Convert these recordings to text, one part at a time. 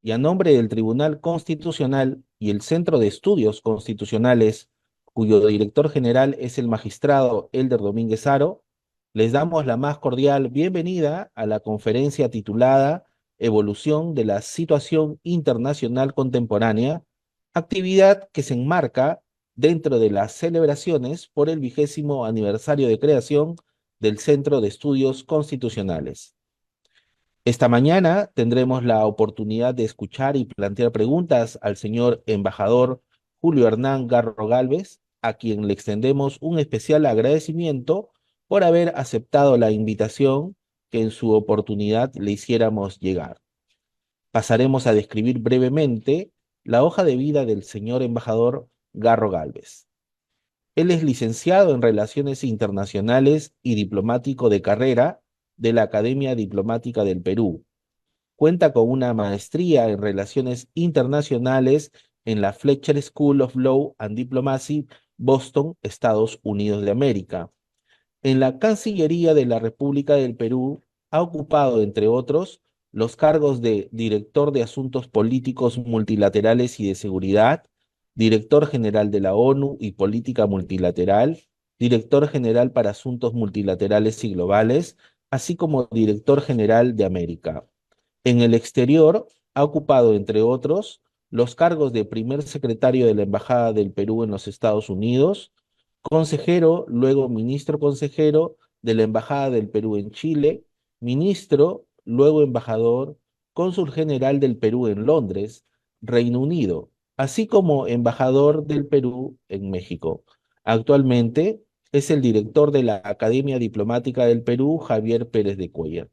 y a nombre del Tribunal Constitucional y el Centro de Estudios Constitucionales, cuyo director general es el magistrado Elder Domínguez Haro, les damos la más cordial bienvenida a la conferencia titulada Evolución de la Situación Internacional Contemporánea, actividad que se enmarca dentro de las celebraciones por el 20º aniversario de creación del Centro de Estudios Constitucionales. Esta mañana tendremos la oportunidad de escuchar y plantear preguntas al señor embajador Julio Hernán Garro Gálvez, a quien le extendemos un especial agradecimiento por haber aceptado la invitación que en su oportunidad le hiciéramos llegar. Pasaremos a describir brevemente la hoja de vida del señor embajador Garro Gálvez. Él es licenciado en Relaciones Internacionales y diplomático de carrera de la Academia Diplomática del Perú. Cuenta con una maestría en Relaciones Internacionales en la Fletcher School of Law and Diplomacy, Boston, Estados Unidos de América. En la Cancillería de la República del Perú ha ocupado, entre otros, los cargos de Director de Asuntos Políticos Multilaterales y de Seguridad, Director General de la ONU y Política Multilateral, Director General para Asuntos Multilaterales y Globales, así como Director General de América. En el exterior ha ocupado, entre otros, los cargos de primer secretario de la Embajada del Perú en los Estados Unidos, consejero, luego ministro consejero de la Embajada del Perú en Chile, ministro, luego embajador, cónsul general del Perú en Londres, Reino Unido, así como embajador del Perú en México. Actualmente es el director de la Academia Diplomática del Perú, Javier Pérez de Cuellar.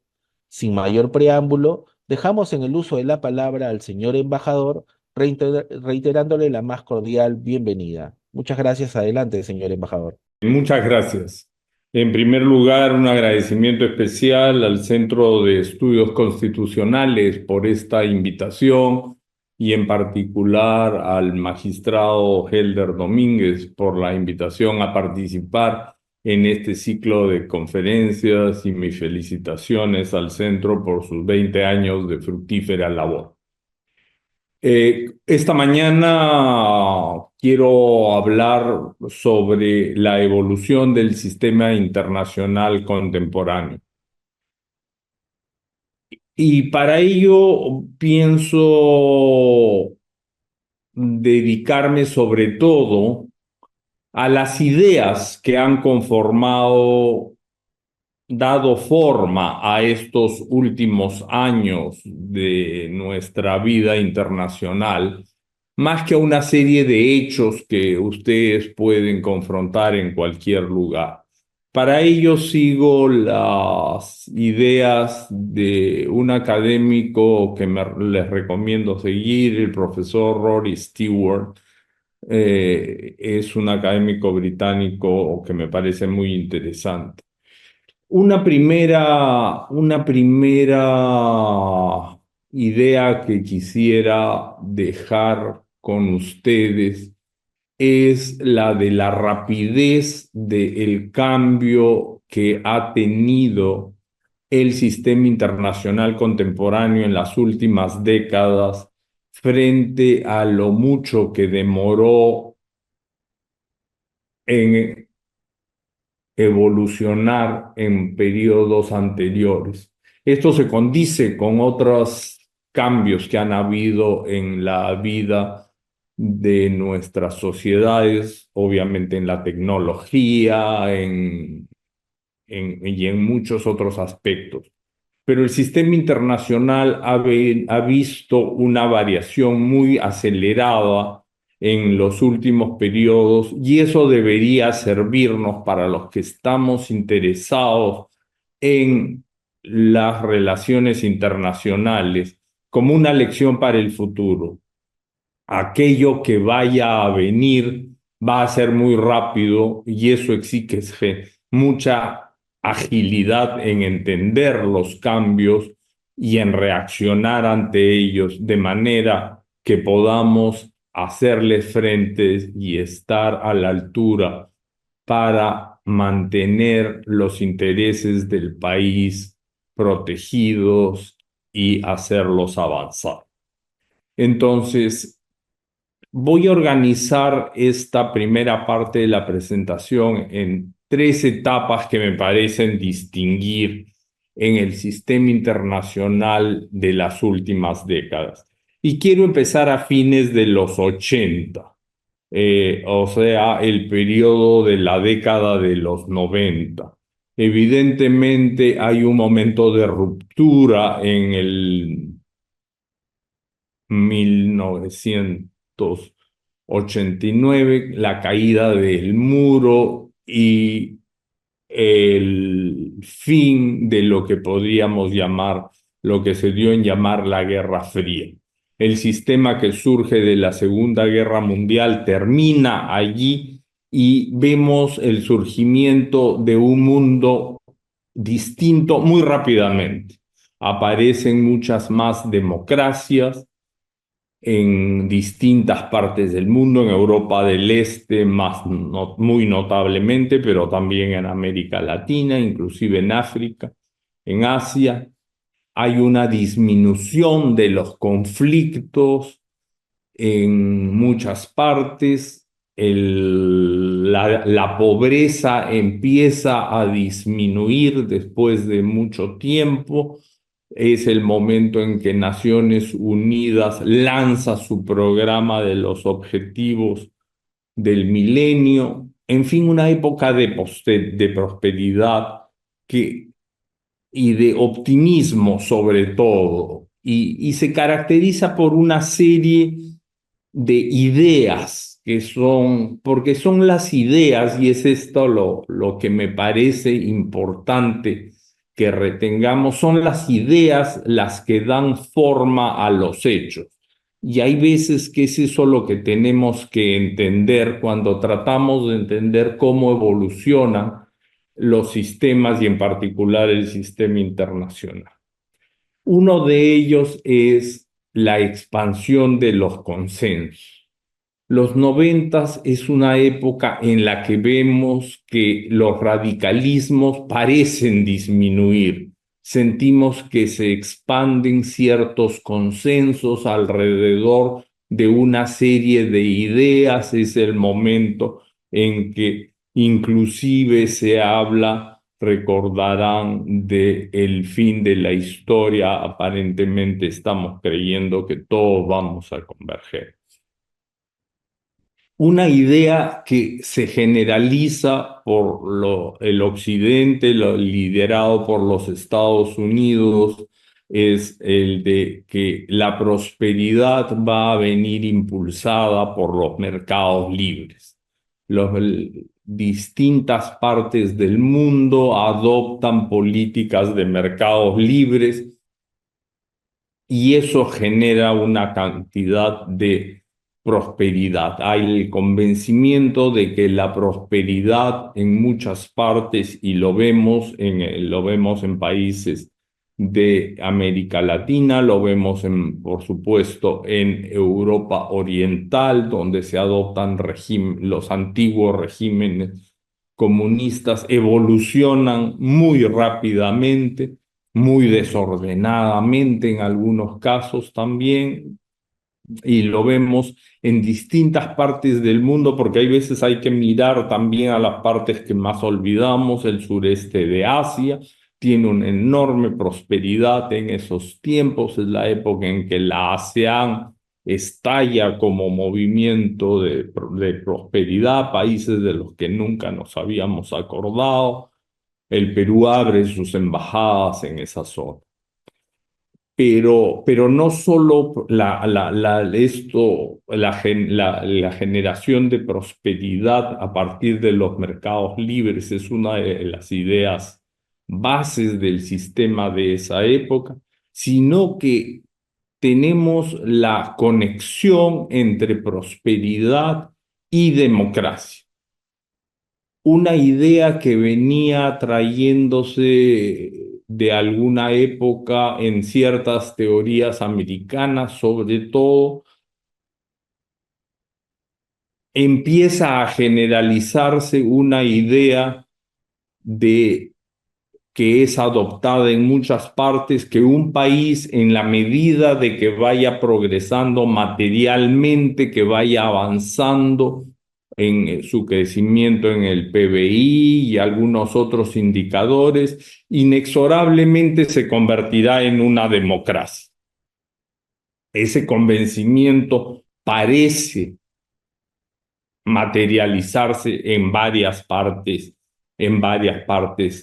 Sin mayor preámbulo, dejamos en el uso de la palabra al señor embajador, reiterándole la más cordial bienvenida. Muchas gracias. Adelante, señor embajador. Muchas gracias. En primer lugar, un agradecimiento especial al Centro de Estudios Constitucionales por esta invitación y en particular al magistrado Helder Domínguez por la invitación a participar en este ciclo de conferencias y mis felicitaciones al centro por sus 20 años de fructífera labor. Esta mañana quiero hablar sobre la evolución del sistema internacional contemporáneo. Y para ello pienso dedicarme sobre todo a las ideas que han conformado, dado forma a estos últimos años de nuestra vida internacional, más que a una serie de hechos que ustedes pueden confrontar en cualquier lugar. Para ello sigo las ideas de un académico que les recomiendo seguir, el profesor Rory Stewart. Es un académico británico que me parece muy interesante. Una primera idea que quisiera dejar con ustedes es la de la rapidez del cambio que ha tenido el sistema internacional contemporáneo en las últimas décadas frente a lo mucho que demoró en evolucionar en periodos anteriores. Esto se condice con otros cambios que han habido en la vida de nuestras sociedades, obviamente en la tecnología, y en muchos otros aspectos. Pero el sistema internacional ha visto una variación muy acelerada en los últimos periodos y eso debería servirnos para los que estamos interesados en las relaciones internacionales como una lección para el futuro. Aquello que vaya a venir va a ser muy rápido y eso exige mucha agilidad en entender los cambios y en reaccionar ante ellos de manera que podamos hacerles frente y estar a la altura para mantener los intereses del país protegidos y hacerlos avanzar. Entonces, voy a organizar esta primera parte de la presentación en tres etapas que me parecen distinguir en el sistema internacional de las últimas décadas. Y quiero empezar a fines de los 80, o sea, el periodo de la década de los 90. Evidentemente hay un momento de ruptura en el 1989, la caída del muro y el fin de lo que podríamos llamar, lo que se dio en llamar la Guerra Fría. El sistema que surge de la Segunda Guerra Mundial termina allí y vemos el surgimiento de un mundo distinto muy rápidamente. Aparecen muchas más democracias en distintas partes del mundo, en Europa del Este muy notablemente, pero también en América Latina, inclusive en África, en Asia. Hay una disminución de los conflictos en muchas partes. La pobreza empieza a disminuir después de mucho tiempo. Es el momento en que Naciones Unidas lanza su programa de los objetivos del milenio. En fin, una época de prosperidad que, y de optimismo sobre todo. Y se caracteriza por una serie de ideas que son, porque son las ideas, y es esto lo que me parece importante que retengamos, son las ideas las que dan forma a los hechos. Y hay veces que es eso lo que tenemos que entender cuando tratamos de entender cómo evolucionan los sistemas y en particular el sistema internacional. Uno de ellos es la expansión de los consensos. Los noventas es una época en la que vemos que los radicalismos parecen disminuir. Sentimos que se expanden ciertos consensos alrededor de una serie de ideas. Es el momento en que inclusive se habla, recordarán, de el fin de la historia. Aparentemente estamos creyendo que todos vamos a converger. Una idea que se generaliza por el Occidente, liderado por los Estados Unidos, es el de que la prosperidad va a venir impulsada por los mercados libres. Distintas partes del mundo adoptan políticas de mercados libres y eso genera una cantidad de prosperidad. Hay el convencimiento de que la prosperidad en muchas partes, y lo vemos en países de América Latina, lo vemos por supuesto en Europa Oriental, donde se adoptan los antiguos regímenes comunistas, evolucionan muy rápidamente, muy desordenadamente en algunos casos también, y lo vemos en distintas partes del mundo, porque hay veces hay que mirar también a las partes que más olvidamos. El sureste de Asia tiene una enorme prosperidad en esos tiempos, es la época en que la ASEAN estalla como movimiento de prosperidad, países de los que nunca nos habíamos acordado. El Perú abre sus embajadas en esa zona. Pero no solo la generación de prosperidad a partir de los mercados libres es una de las ideas bases del sistema de esa época, sino que tenemos la conexión entre prosperidad y democracia. Una idea que venía trayéndose de alguna época en ciertas teorías americanas, sobre todo, empieza a generalizarse una idea de que es adoptada en muchas partes, que un país en la medida de que vaya progresando materialmente, que vaya avanzando en su crecimiento en el PBI y algunos otros indicadores, inexorablemente se convertirá en una democracia. Ese convencimiento parece materializarse en varias partes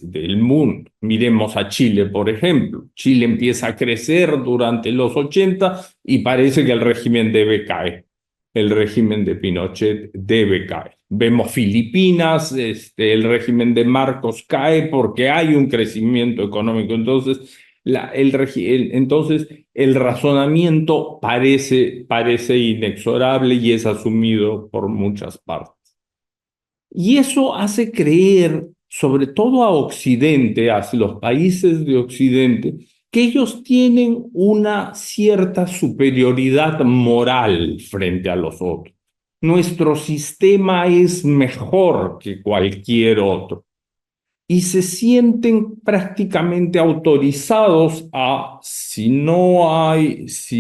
del mundo. Miremos a Chile, por ejemplo. Chile empieza a crecer durante los 80 y parece que el régimen debe caer. El régimen de Pinochet debe caer. Vemos Filipinas, el régimen de Marcos cae porque hay un crecimiento económico. Entonces, entonces el razonamiento parece inexorable y es asumido por muchas partes. Y eso hace creer, sobre todo a Occidente, a los países de Occidente, que ellos tienen una cierta superioridad moral frente a los otros. Nuestro sistema es mejor que cualquier otro y se sienten prácticamente autorizados a, si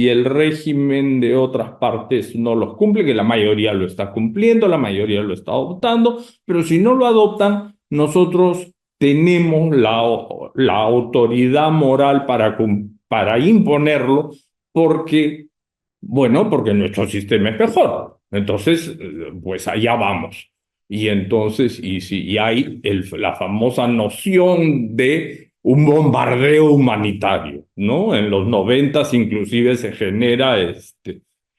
el régimen de otras partes no los cumple, que la mayoría lo está cumpliendo, la mayoría lo está adoptando, pero si no lo adoptan, nosotros tenemos la autoridad moral para imponerlo porque, bueno, porque nuestro sistema es mejor. Entonces, pues allá vamos. Y entonces, y hay la famosa noción de un bombardeo humanitario, ¿no? En los 90 inclusive se genera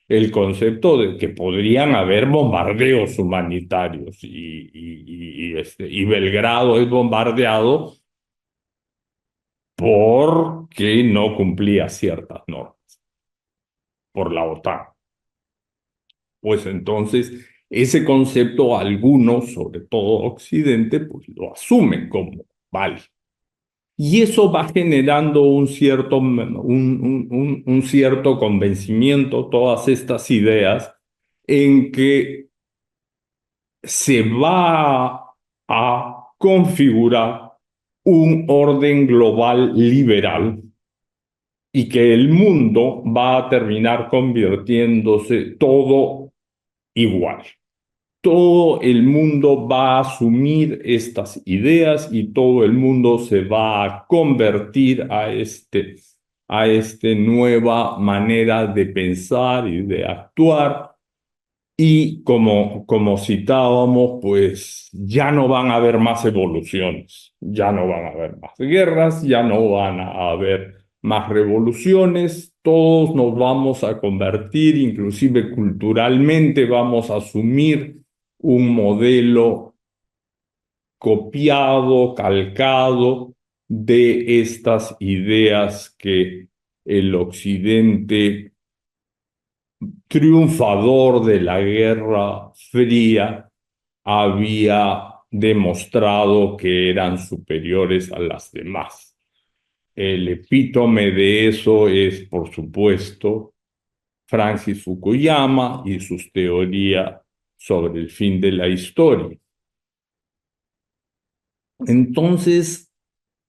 el concepto de que podrían haber bombardeos humanitarios y Belgrado es bombardeado porque no cumplía ciertas normas por la OTAN. Pues entonces ese concepto algunos, sobre todo Occidente, pues lo asumen como vale. Y eso va generando un cierto convencimiento, todas estas ideas, en que se va a configurar un orden global liberal y que el mundo va a terminar convirtiéndose todo igual. Todo el mundo va a asumir estas ideas y todo el mundo se va a convertir a esta nueva manera de pensar y de actuar. Y como citábamos, pues ya no van a haber más evoluciones, ya no van a haber más guerras, ya no van a haber más revoluciones, todos nos vamos a convertir, inclusive culturalmente vamos a asumir un modelo copiado, calcado de estas ideas que el Occidente triunfador de la Guerra Fría había demostrado que eran superiores a las demás. El epítome de eso es, por supuesto, Francis Fukuyama y sus teorías sobre el fin de la historia. Entonces,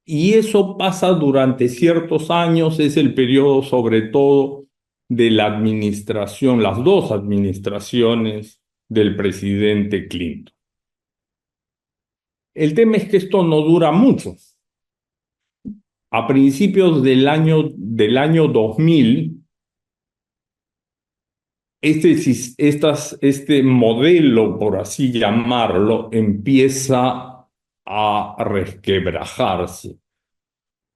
y eso pasa durante ciertos años, es el periodo sobre todo de la administración, las dos administraciones del presidente Clinton. El tema es que esto no dura mucho. A principios del año 2000, este modelo, por así llamarlo, empieza a resquebrajarse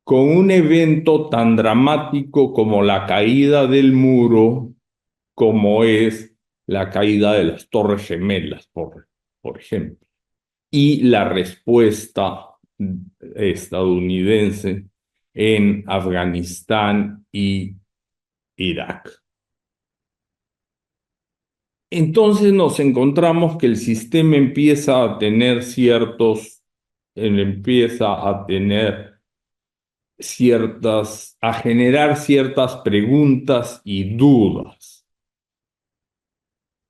con un evento tan dramático como la caída del muro, como es la caída de las Torres Gemelas, por ejemplo, y la respuesta estadounidense en Afganistán y Irak. Entonces nos encontramos que el sistema empieza a tener a generar ciertas preguntas y dudas.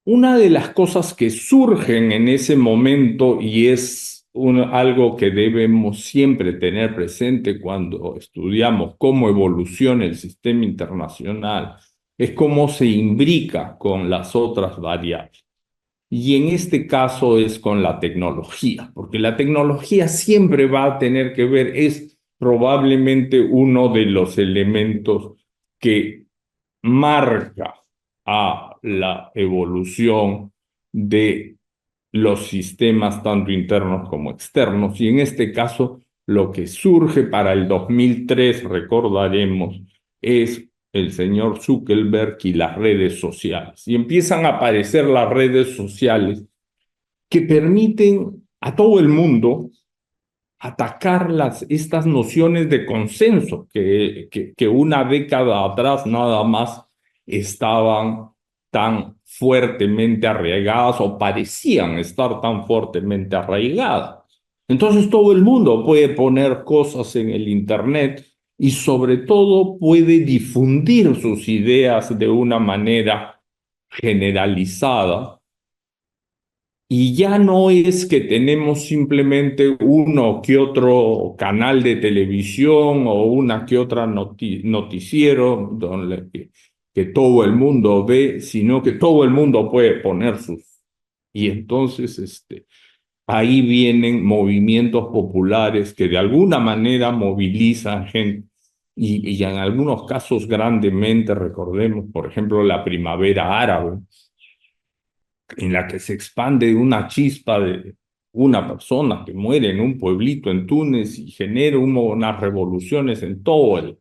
Una de las cosas que surgen en ese momento y es algo que debemos siempre tener presente cuando estudiamos cómo evoluciona el sistema internacional, es cómo se imbrica con las otras variables. Y en este caso es con la tecnología, porque la tecnología siempre va a tener que ver, es probablemente uno de los elementos que marca a la evolución de los sistemas tanto internos como externos. Y en este caso, lo que surge para el 2003, recordaremos, es el señor Zuckerberg y las redes sociales. Y empiezan a aparecer las redes sociales que permiten a todo el mundo atacar estas nociones de consenso que una década atrás nada más estaban tan fuertemente arraigadas o parecían estar tan fuertemente arraigadas. Entonces todo el mundo puede poner cosas en el Internet y sobre todo puede difundir sus ideas de una manera generalizada, y ya no es que tenemos simplemente uno que otro canal de televisión o una que otra noticiero donde, que todo el mundo ve, sino que todo el mundo puede poner sus. Y entonces ahí vienen movimientos populares que de alguna manera movilizan gente. Y en algunos casos grandemente, recordemos, por ejemplo, la primavera árabe, en la que se expande una chispa de una persona que muere en un pueblito en Túnez y genera unas revoluciones en todo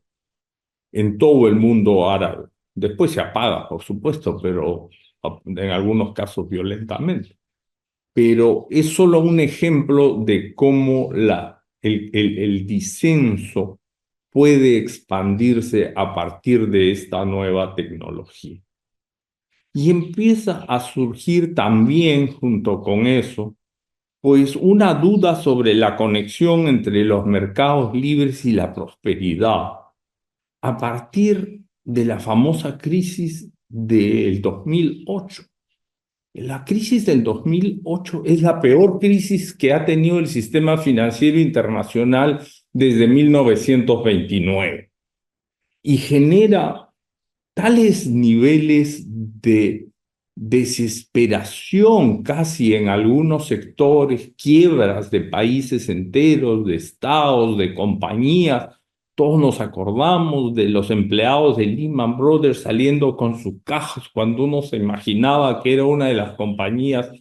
el mundo árabe. Después se apaga, por supuesto, pero en algunos casos violentamente. Pero es solo un ejemplo de cómo el disenso puede expandirse a partir de esta nueva tecnología. Y empieza a surgir también junto con eso, pues una duda sobre la conexión entre los mercados libres y la prosperidad, a partir de la famosa crisis del 2008. La crisis del 2008 es la peor crisis que ha tenido el sistema financiero internacional desde 1929 y genera tales niveles de desesperación casi en algunos sectores, quiebras de países enteros, de estados, de compañías. Todos nos acordamos de los empleados de Lehman Brothers saliendo con sus cajas cuando uno se imaginaba que era una de las compañías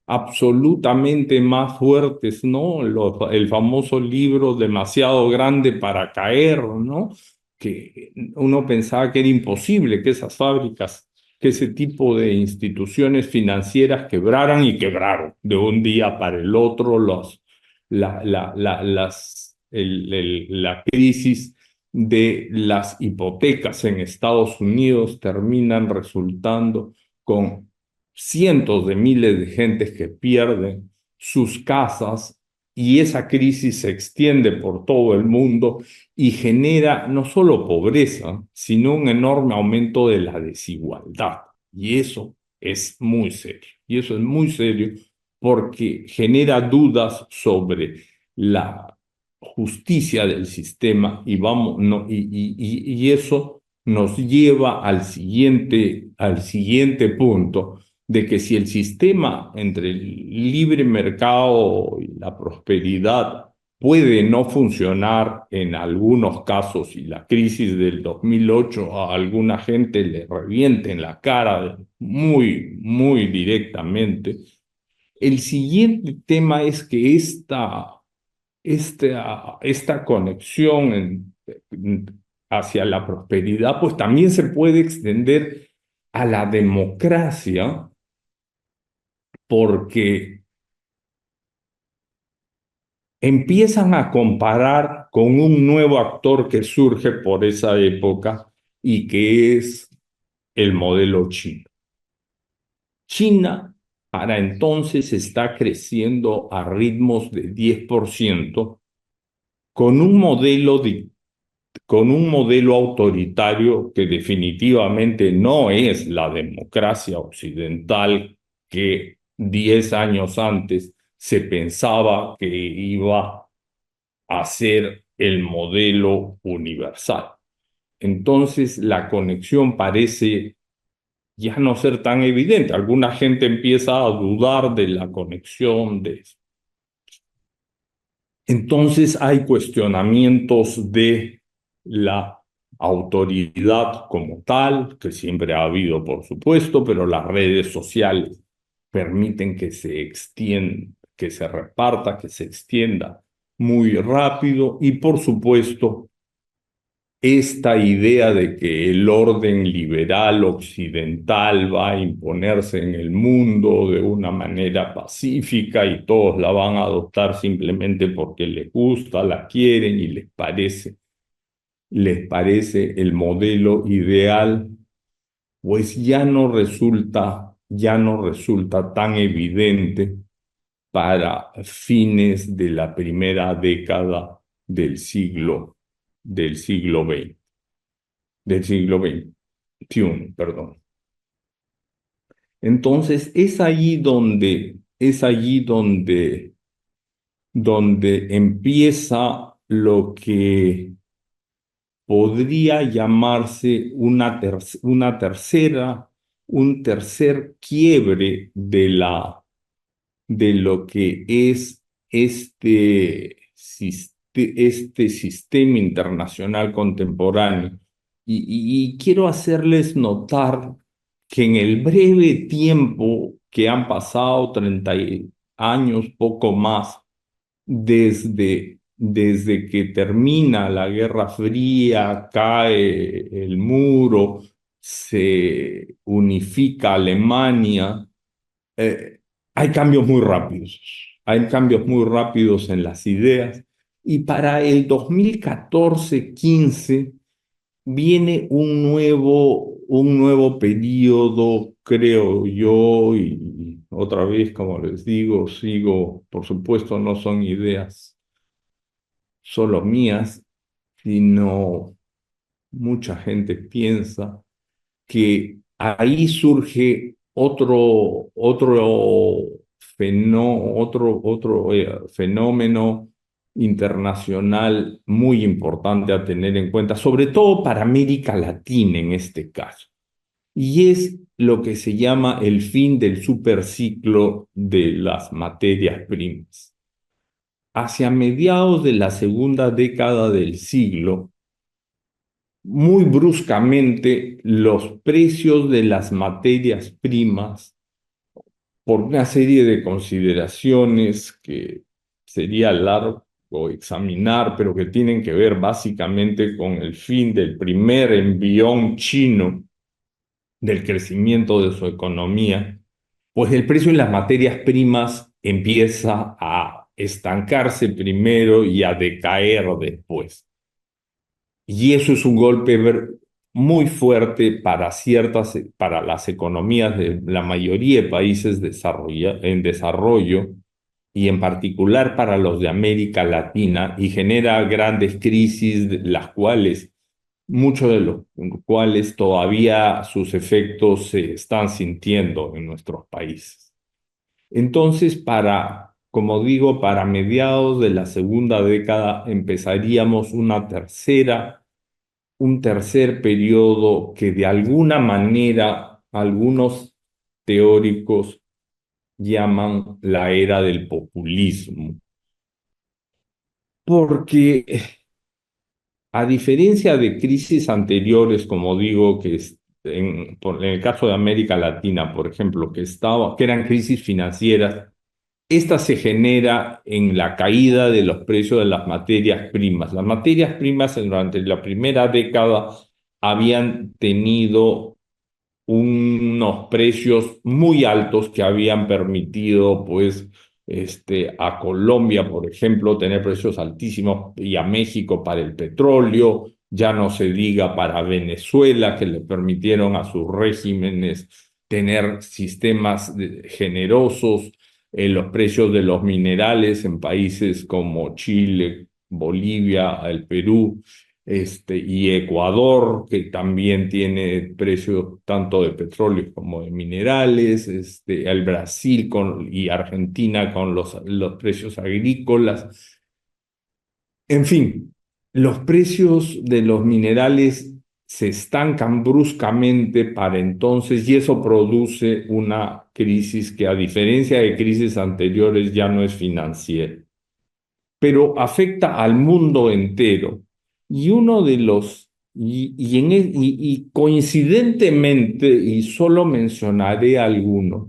absolutamente más fuertes, ¿no? El famoso libro Demasiado grande para caer, ¿no? Que uno pensaba que era imposible que esas fábricas, que ese tipo de instituciones financieras quebraran, y quebraron de un día para el otro. La crisis de las hipotecas en Estados Unidos terminan resultando con cientos de miles de gentes que pierden sus casas, y esa crisis se extiende por todo el mundo y genera no solo pobreza, sino un enorme aumento de la desigualdad. Y eso es muy serio. Y eso es muy serio porque genera dudas sobre la justicia del sistema, y, vamos, no, y eso nos lleva al siguiente punto, de que si el sistema entre el libre mercado y la prosperidad puede no funcionar en algunos casos, y la crisis del 2008 a alguna gente le reviente en la cara muy, muy directamente, el siguiente tema es que esta conexión hacia la prosperidad pues también se puede extender a la democracia, porque empiezan a comparar con un nuevo actor que surge por esa época y que es el modelo chino. China para entonces está creciendo a ritmos de 10% con con un modelo autoritario que definitivamente no es la democracia occidental que 10 años antes se pensaba que iba a ser el modelo universal. Entonces la conexión parece ya no ser tan evidente. Alguna gente empieza a dudar de la conexión de eso. Entonces hay cuestionamientos de la autoridad como tal, que siempre ha habido, por supuesto, pero las redes sociales permiten que se extienda, que se reparta, que se extienda muy rápido y, por supuesto, esta idea de que el orden liberal occidental va a imponerse en el mundo de una manera pacífica y todos la van a adoptar simplemente porque les gusta, la quieren y les parece el modelo ideal, pues ya no resulta tan evidente para fines de la primera década del siglo XX, del siglo XXI, perdón. Entonces, donde empieza lo que podría llamarse un tercer quiebre de lo que es este sistema internacional contemporáneo. Y quiero hacerles notar que en el breve tiempo que han pasado 30 años, poco más, desde que termina la Guerra Fría, cae el muro, se unifica Alemania, eh, hay cambios muy rápidos, hay cambios muy rápidos en las ideas y para el 2014-15 viene un nuevo periodo, creo yo, y otra vez, como les digo, por supuesto, no son ideas solo mías, sino mucha gente piensa que ahí surge otro fenómeno internacional muy importante a tener en cuenta, sobre todo para América Latina en este caso, y es lo que se llama el fin del superciclo de las materias primas. Hacia mediados de la segunda década del siglo, muy bruscamente los precios de las materias primas, por una serie de consideraciones que sería largo examinar, pero que tienen que ver básicamente con el fin del primer envión chino del crecimiento de su economía, pues el precio de las materias primas empieza a estancarse primero y a decaer después. Y eso es un golpe muy fuerte para las economías de la mayoría de países en desarrollo y en particular para los de América Latina y genera grandes crisis, muchos de los cuales todavía sus efectos se están sintiendo en nuestros países. Entonces, como digo, para mediados de la segunda década empezaríamos un tercer periodo que de alguna manera algunos teóricos llaman la era del populismo, porque a diferencia de crisis anteriores, como digo, en el caso de América Latina, por ejemplo, que eran crisis financieras, esta se genera en la caída de los precios de las materias primas. Las materias primas durante la primera década habían tenido unos precios muy altos que habían permitido, pues, a Colombia, por ejemplo, tener precios altísimos y a México para el petróleo, ya no se diga para Venezuela, que le permitieron a sus regímenes tener sistemas generosos en los precios de los minerales en países como Chile, Bolivia, el Perú. y Ecuador, que también tiene precios tanto de petróleo como de minerales, el Brasil y Argentina con los precios agrícolas. En fin, los precios de los minerales se estancan bruscamente para entonces y eso produce una crisis que a diferencia de crisis anteriores ya no es financiera, pero afecta al mundo entero. Y uno de los, y coincidentemente, y solo mencionaré algunos,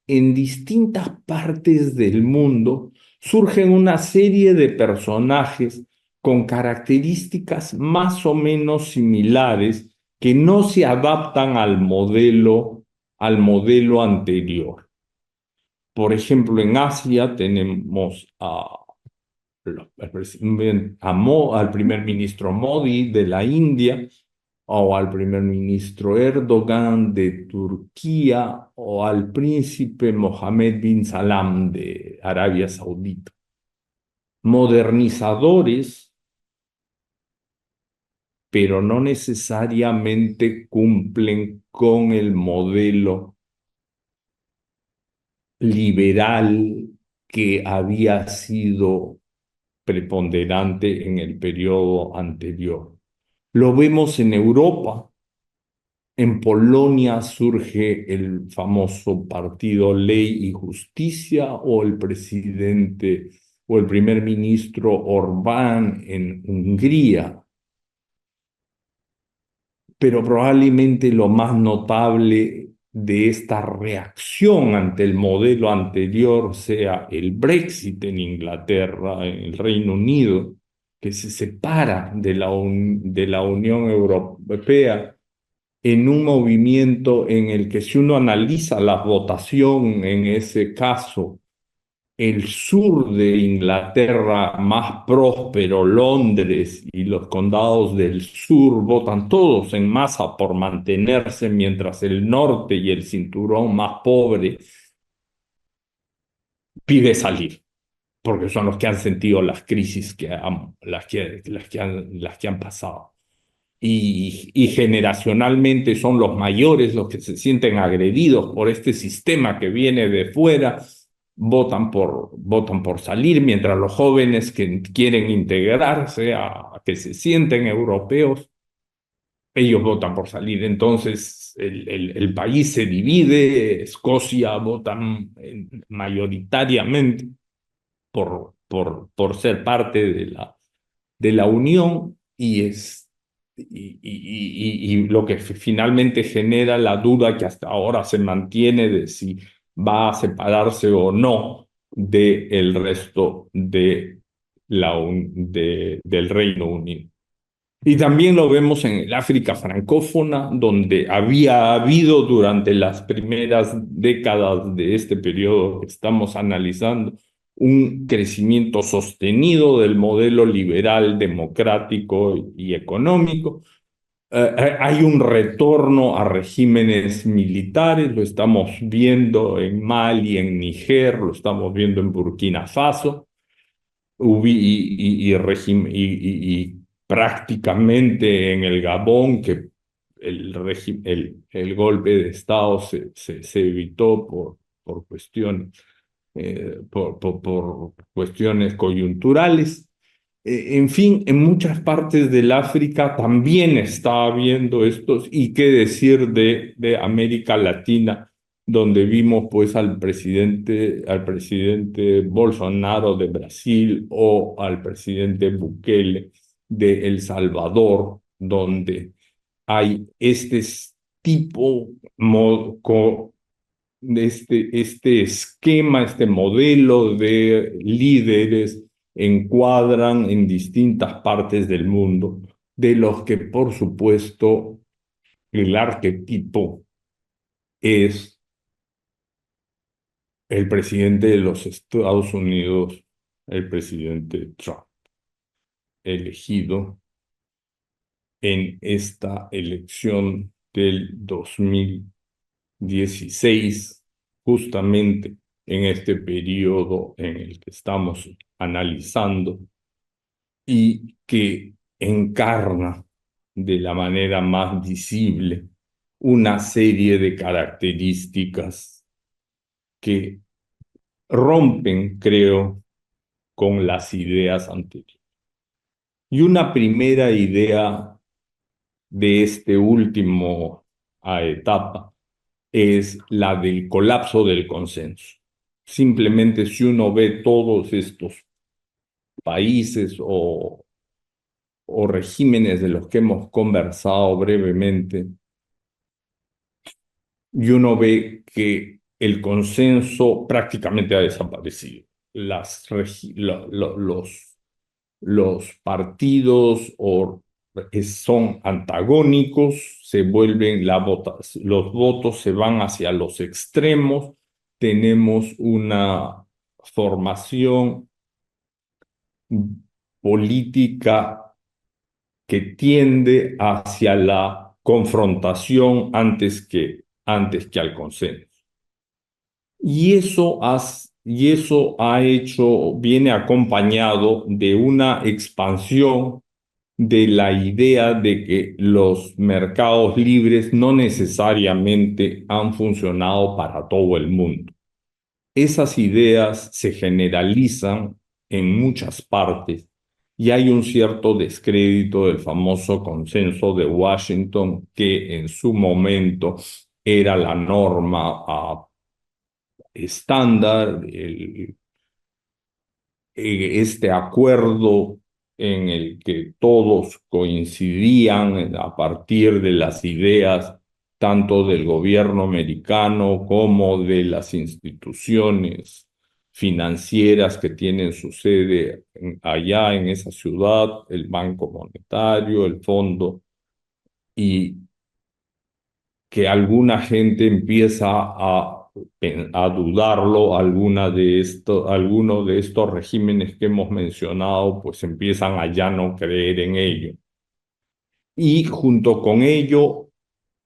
en distintas partes del mundo surgen una serie de personajes con características más o menos similares que no se adaptan al modelo anterior. Por ejemplo, en Asia tenemos al primer ministro Modi de la India, o al primer ministro Erdogan de Turquía, o al príncipe Mohammed bin Salam de Arabia Saudita. Modernizadores, pero no necesariamente cumplen con el modelo liberal que había sido preponderante en el periodo anterior. Lo vemos en Europa. En Polonia surge el famoso partido Ley y Justicia o el presidente o el primer ministro Orbán en Hungría. Pero probablemente lo más notable de esta reacción ante el modelo anterior sea el Brexit en Inglaterra, en el Reino Unido, que se separa de la Unión Europea en un movimiento en el que si uno analiza la votación en ese caso, el sur de Inglaterra más próspero, Londres y los condados del sur votan todos en masa por mantenerse, mientras el norte y el cinturón más pobre pide salir, porque son los que han sentido las crisis las que han pasado. Y generacionalmente son los mayores los que se sienten agredidos por este sistema que viene de fuera, votan por salir, mientras los jóvenes que quieren integrarse, que se sienten europeos, ellos votan por salir. Entonces el país se divide, Escocia votan mayoritariamente por ser parte de la Unión y lo que finalmente genera la duda que hasta ahora se mantiene de si va a separarse o no del resto del Reino Unido. Y también lo vemos en el África francófona, donde había habido durante las primeras décadas de este periodo que estamos analizando un crecimiento sostenido del modelo liberal, democrático y económico. Hay un retorno a regímenes militares, lo estamos viendo en Mali, en Níger, lo estamos viendo en Burkina Faso y prácticamente en el Gabón, que el golpe de Estado se evitó por cuestiones coyunturales. En fin, en muchas partes del África también está habiendo estos, y qué decir de América Latina, donde vimos pues al presidente Bolsonaro de Brasil o al presidente Bukele de El Salvador, donde hay tipo este esquema, este modelo de líderes encuadran en distintas partes del mundo, de los que por supuesto el arquetipo es el presidente de los Estados Unidos, el presidente Trump, elegido en esta elección del 2016, justamente en este periodo en el que estamos analizando, y que encarna de la manera más visible una serie de características que rompen, creo, con las ideas anteriores. Y una primera idea de este último etapa es la del colapso del consenso. Simplemente si uno ve todos estos países o regímenes de los que hemos conversado brevemente, y uno ve que el consenso prácticamente ha desaparecido. Los partidos son antagónicos, los votos se van hacia los extremos, tenemos una formación política que tiende hacia la confrontación antes que al consenso. Viene acompañado de una expansión de la idea de que los mercados libres no necesariamente han funcionado para todo el mundo. Esas ideas se generalizan en muchas partes y hay un cierto descrédito del famoso consenso de Washington, que en su momento era la norma estándar, este acuerdo en el que todos coincidían a partir de las ideas tanto del gobierno americano como de las instituciones financieras que tienen su sede allá en esa ciudad, el Banco Monetario, el Fondo, y que alguna gente empieza a dudarlo, algunos de estos regímenes que hemos mencionado, pues empiezan a ya no creer en ello. Y junto con ello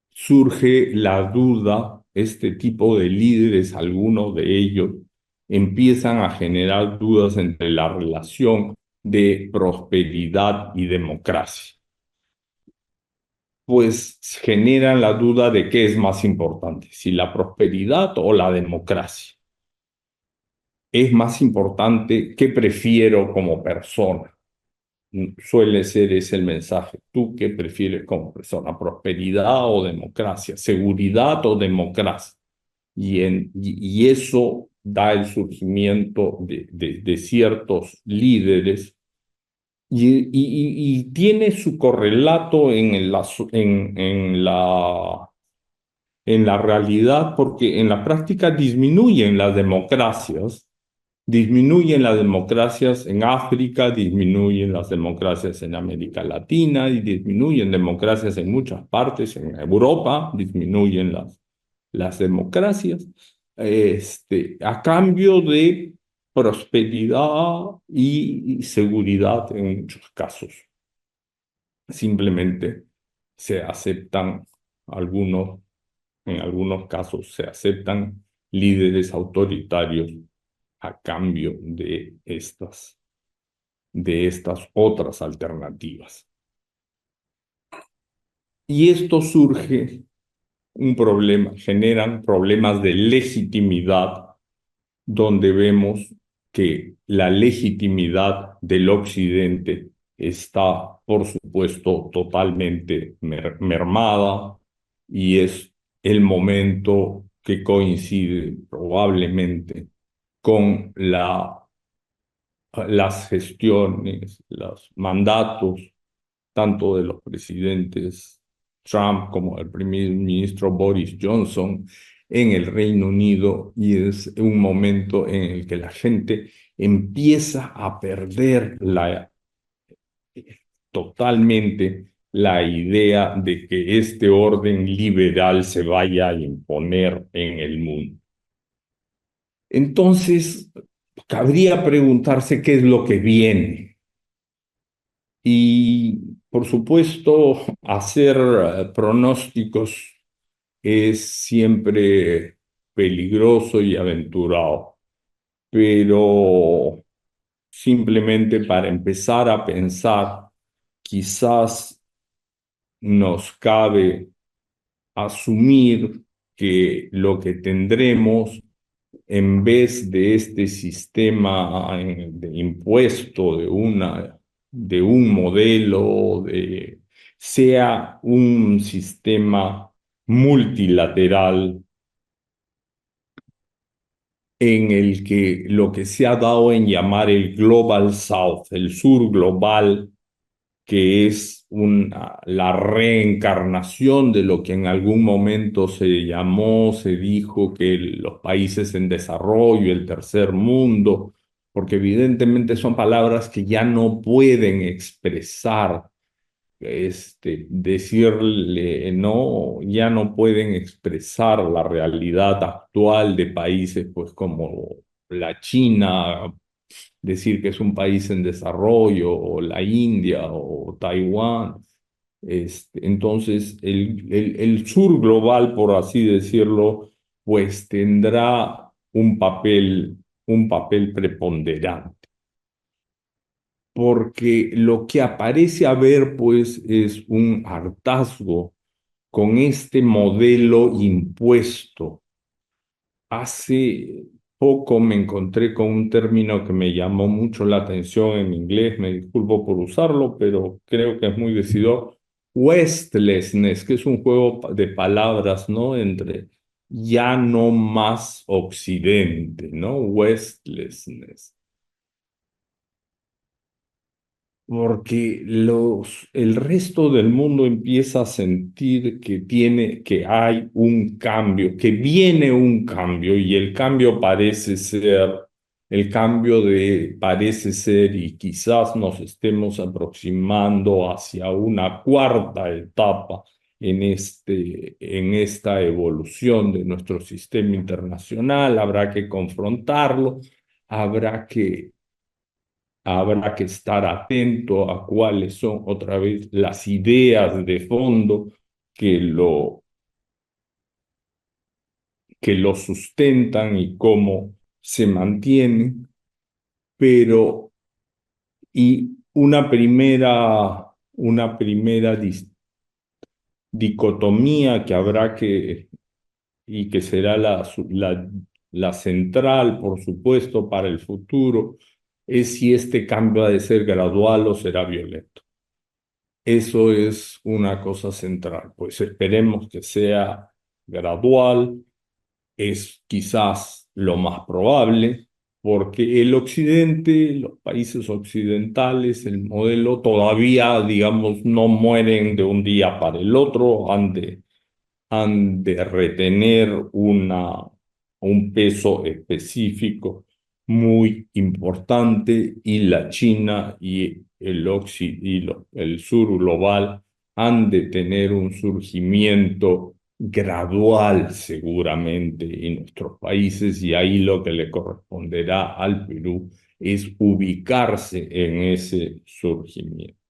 surge la duda, este tipo de líderes, algunos de ellos, empiezan a generar dudas entre la relación de prosperidad y democracia, pues generan la duda de qué es más importante, si la prosperidad o la democracia. Es más importante qué prefiero como persona. Suele ser ese el mensaje. ¿Tú qué prefieres como persona? ¿Prosperidad o democracia? ¿Seguridad o democracia? Y eso da el surgimiento de ciertos líderes y tiene su correlato en la realidad, porque en la práctica disminuyen las democracias en África, disminuyen las democracias en América Latina y disminuyen democracias en muchas partes, en Europa disminuyen las democracias, a cambio de prosperidad y seguridad en muchos casos. Simplemente se aceptan en algunos casos se aceptan líderes autoritarios a cambio de estas otras alternativas. Y esto generan problemas de legitimidad, donde vemos que la legitimidad del Occidente está, por supuesto, totalmente mermada, y es el momento que coincide probablemente con las gestiones, los mandatos, tanto de los presidentes Trump como del primer ministro Boris Johnson en el Reino Unido, y es un momento en el que la gente empieza a perder totalmente la idea de que este orden liberal se vaya a imponer en el mundo. Entonces, cabría preguntarse qué es lo que viene. Y, por supuesto, hacer pronósticos es siempre peligroso y aventurado, pero simplemente para empezar a pensar quizás nos cabe asumir que lo que tendremos en vez de este sistema de impuesto, de un modelo, sea un sistema multilateral en el que lo que se ha dado en llamar el Global South, el sur global, que es la reencarnación de lo que en algún momento se llamó, se dijo que los países en desarrollo, el tercer mundo, porque evidentemente son palabras que ya no pueden expresar, decirle, no, ya no pueden expresar la realidad actual de países pues como la China, decir que es un país en desarrollo, o la India, o Taiwán. Entonces, el sur global, por así decirlo, pues tendrá un papel preponderante, porque lo que aparece a ver, pues, es un hartazgo con este modelo impuesto. Hace poco me encontré con un término que me llamó mucho la atención en inglés, me disculpo por usarlo, pero creo que es muy decidor. Westlessness, que es un juego de palabras, ¿no? Entre ya no más occidente, ¿no? Westlessness. Porque el resto del mundo empieza a sentir que hay un cambio, que viene un cambio, y el cambio parece ser, y quizás nos estemos aproximando hacia una cuarta etapa en esta evolución de nuestro sistema internacional. Habrá que confrontarlo, habrá que habrá que estar atento a cuáles son otra vez las ideas de fondo que que lo sustentan y cómo se mantienen, pero y una primera dicotomía que habrá y que será la central, por supuesto, para el futuro, es si este cambio ha de ser gradual o será violento. Eso es una cosa central, pues esperemos que sea gradual, es quizás lo más probable, porque el occidente, los países occidentales, el modelo todavía, digamos, no mueren de un día para el otro, han de retener un peso específico muy importante, y la China y el sur global han de tener un surgimiento gradual seguramente en nuestros países, y ahí lo que le corresponderá al Perú es ubicarse en ese surgimiento.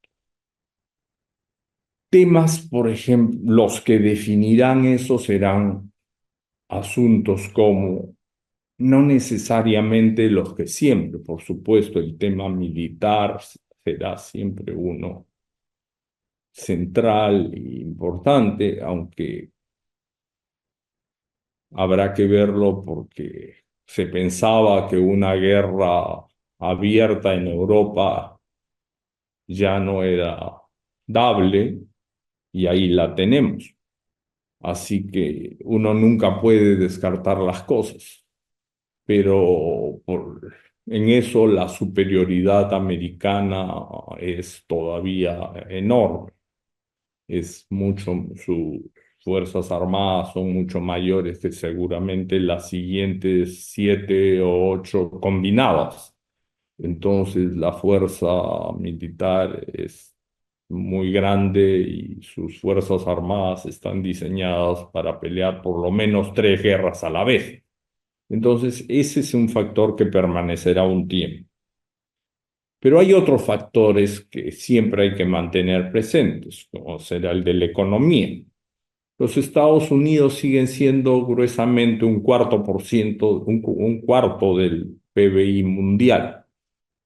Temas, por ejemplo, los que definirán eso serán asuntos como, no necesariamente los que siempre, por supuesto, el tema militar será siempre uno central e importante, aunque habrá que verlo porque se pensaba que una guerra abierta en Europa ya no era dable, y ahí la tenemos. Así que uno nunca puede descartar las cosas, pero en eso la superioridad americana es todavía enorme. Sus fuerzas armadas son mucho mayores que seguramente las siguientes 7 o 8 combinadas. Entonces la fuerza militar es muy grande, y sus fuerzas armadas están diseñadas para pelear por lo menos 3 guerras a la vez. Entonces ese es un factor que permanecerá un tiempo. Pero hay otros factores que siempre hay que mantener presentes, como será el de la economía. Los Estados Unidos siguen siendo gruesamente un cuarto del PBI mundial.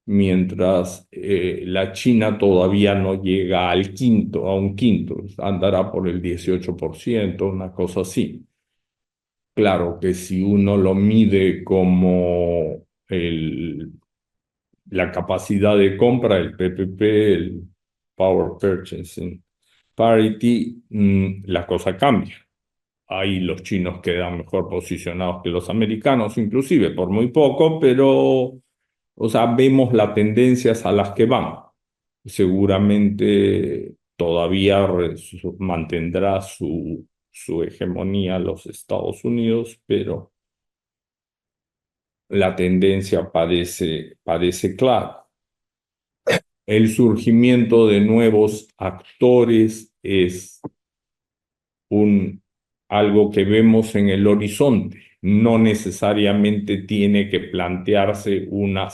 mientras la China todavía no llega al quinto, a un quinto, andará por el 18%, una cosa así. Claro que si uno lo mide como la capacidad de compra, el PPP, el Power Purchasing Parity, la cosa cambia. Ahí los chinos quedan mejor posicionados que los americanos, inclusive por muy poco, pero, o sea, vemos las tendencias a las que van. Seguramente todavía mantendrá su hegemonía los Estados Unidos, pero la tendencia parece clara. El surgimiento de nuevos actores es un, algo que vemos en el horizonte. No necesariamente tiene que plantearse una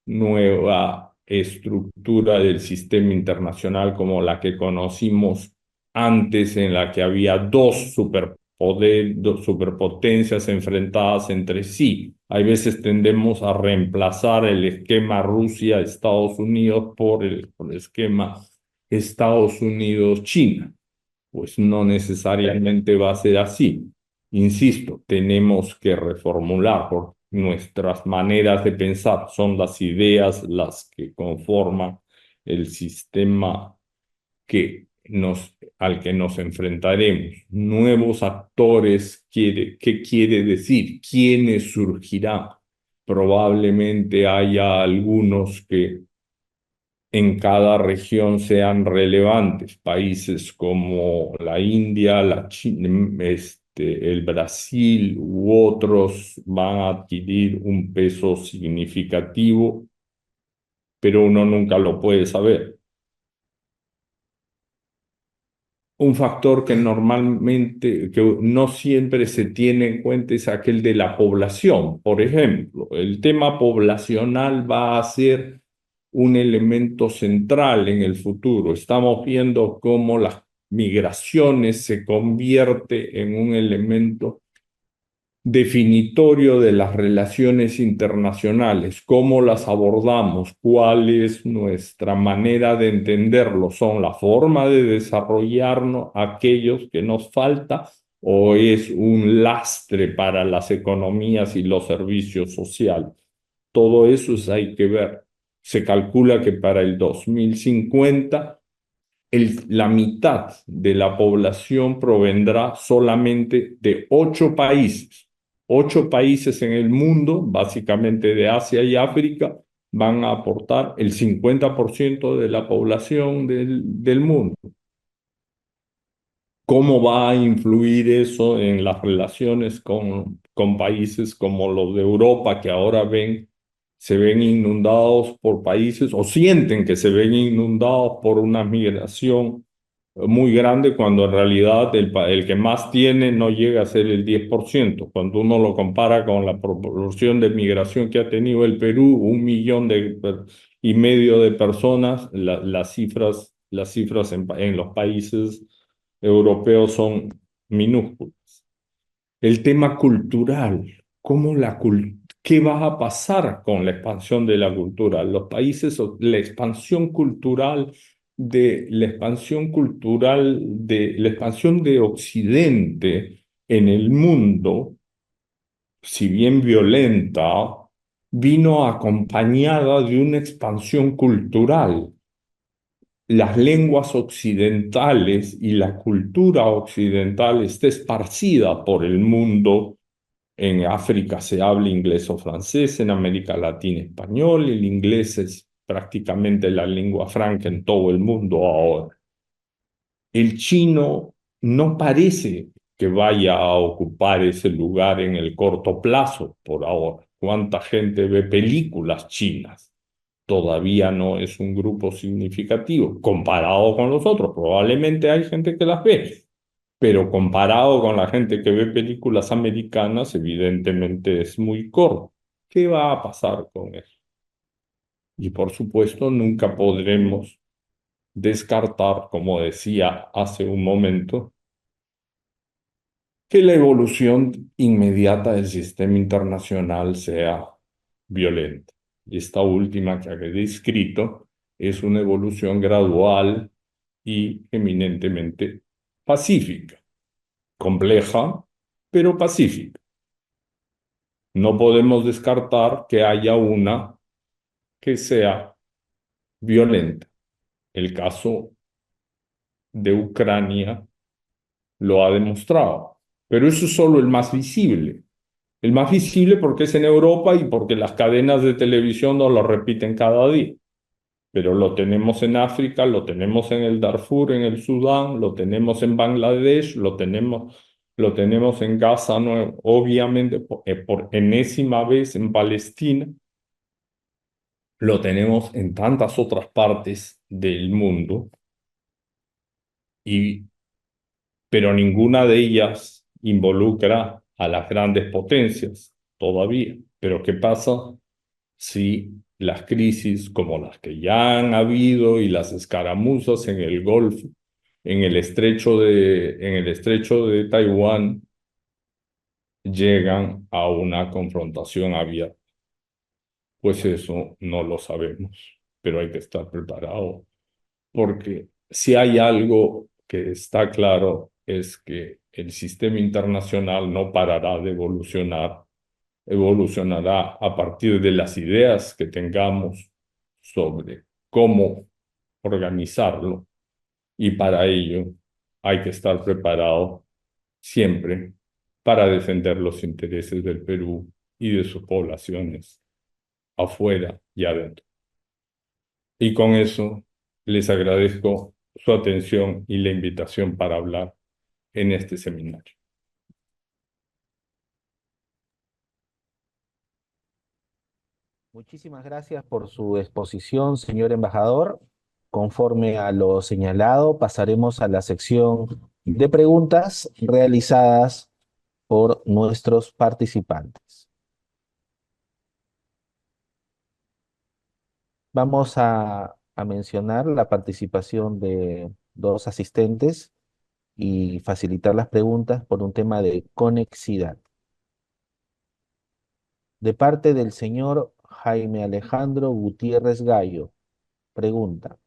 nueva estructura del sistema internacional como la que conocimos antes, en la que había dos superpotencias enfrentadas entre sí. Hay veces tendemos a reemplazar el esquema Rusia-Estados Unidos por el esquema Estados Unidos-China. Pues no necesariamente va a ser así. Insisto, tenemos que reformular por nuestras maneras de pensar. Son las ideas las que conforman el sistema al que nos enfrentaremos. Nuevos actores, ¿qué quiere decir? ¿Quiénes surgirán? Probablemente haya algunos que en cada región sean relevantes. Países como la India, la China, el Brasil u otros van a adquirir un peso significativo, pero uno nunca lo puede saber. Un factor que normalmente, que no siempre se tiene en cuenta es aquel de la población. Por ejemplo, el tema poblacional va a ser un elemento central en el futuro. Estamos viendo cómo las migraciones se convierte en un elemento definitorio de las relaciones internacionales, cómo las abordamos, cuál es nuestra manera de entenderlo, son la forma de desarrollarnos aquellos que nos falta o es un lastre para las economías y los servicios sociales. Todo eso hay que ver. Se calcula que para el 2050 la mitad de la población provendrá solamente de 8 países. 8 países en el mundo, básicamente de Asia y África, van a aportar el 50% de la población del mundo. ¿Cómo va a influir eso en las relaciones con países como los de Europa, que ahora se ven inundados por países o sienten que se ven inundados por una migración muy grande, cuando en realidad el que más tiene no llega a ser el 10%? Cuando uno lo compara con la proporción de migración que ha tenido el Perú, 1,5 millones de personas, las cifras en los países europeos son minúsculas. El tema cultural, ¿qué va a pasar con la expansión de la cultura? Los países, la expansión de Occidente en el mundo, si bien violenta, vino acompañada de una expansión cultural. Las lenguas occidentales y la cultura occidental está esparcida por el mundo. En África se habla inglés o francés, en América Latina español, el inglés es prácticamente la lengua franca en todo el mundo ahora. El chino no parece que vaya a ocupar ese lugar en el corto plazo por ahora. ¿Cuánta gente ve películas chinas? Todavía no es un grupo significativo comparado con los otros. Probablemente hay gente que las ve, pero comparado con la gente que ve películas americanas, evidentemente es muy corto. ¿Qué va a pasar con eso? Y por supuesto, nunca podremos descartar, como decía hace un momento, que la evolución inmediata del sistema internacional sea violenta. esta última que he descrito, es una evolución gradual y eminentemente pacífica, compleja, pero pacífica. No podemos descartar que haya una que sea violenta. El caso de Ucrania lo ha demostrado, pero eso es solo el más visible. El más visible porque es en Europa y porque las cadenas de televisión nos lo repiten cada día. Pero lo tenemos en África, lo tenemos en el Darfur, en el Sudán, lo tenemos en Bangladesh, lo tenemos en Gaza, no, obviamente por enésima vez en Palestina, lo tenemos en tantas otras partes del mundo, y, pero ninguna de ellas involucra a las grandes potencias todavía. Pero ¿qué pasa si las crisis como las que ya han habido y las escaramuzas en el Golfo, en el estrecho de Taiwán, llegan a una confrontación abierta? Pues eso no lo sabemos, pero hay que estar preparado, porque si hay algo que está claro es que el sistema internacional no parará de evolucionar, evolucionará a partir de las ideas que tengamos sobre cómo organizarlo, y para ello hay que estar preparado siempre para defender los intereses del Perú y de sus poblaciones afuera y adentro. Y con eso les agradezco su atención y la invitación para hablar en este seminario. Muchísimas gracias por su exposición, señor embajador. Conforme a lo señalado, pasaremos a la sección de preguntas realizadas por nuestros participantes. Vamos a mencionar la participación de dos asistentes y facilitar las preguntas por un tema de conexidad. De parte del señor Jaime Alejandro Gutiérrez Gallo, pregunta: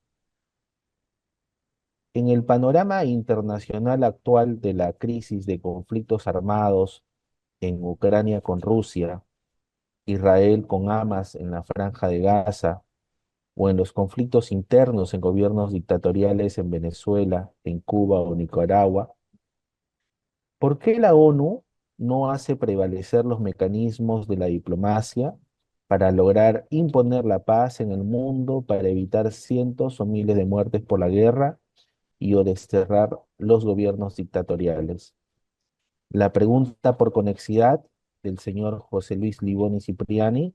en el panorama internacional actual de la crisis de conflictos armados en Ucrania con Rusia, Israel con Hamas en la Franja de Gaza, o en los conflictos internos en gobiernos dictatoriales en Venezuela, en Cuba o Nicaragua, ¿por qué la ONU no hace prevalecer los mecanismos de la diplomacia para lograr imponer la paz en el mundo, para evitar cientos o miles de muertes por la guerra y o desterrar los gobiernos dictatoriales? La pregunta por conexidad del señor José Luis Liboni Cipriani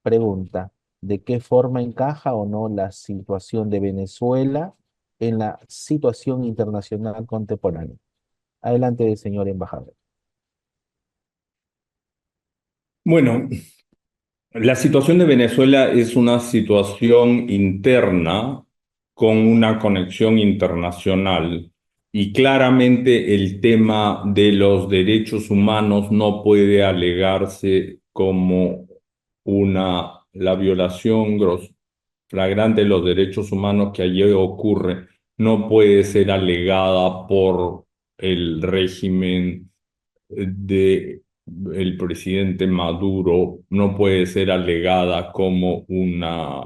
pregunta: ¿de qué forma encaja o no la situación de Venezuela en la situación internacional contemporánea? Adelante, señor embajador. Bueno, la situación de Venezuela es una situación interna con una conexión internacional, y claramente el tema de los derechos humanos no puede alegarse como la violación flagrante de los derechos humanos que allí ocurre, no puede ser alegada por el régimen de el presidente Maduro, no puede ser alegada como una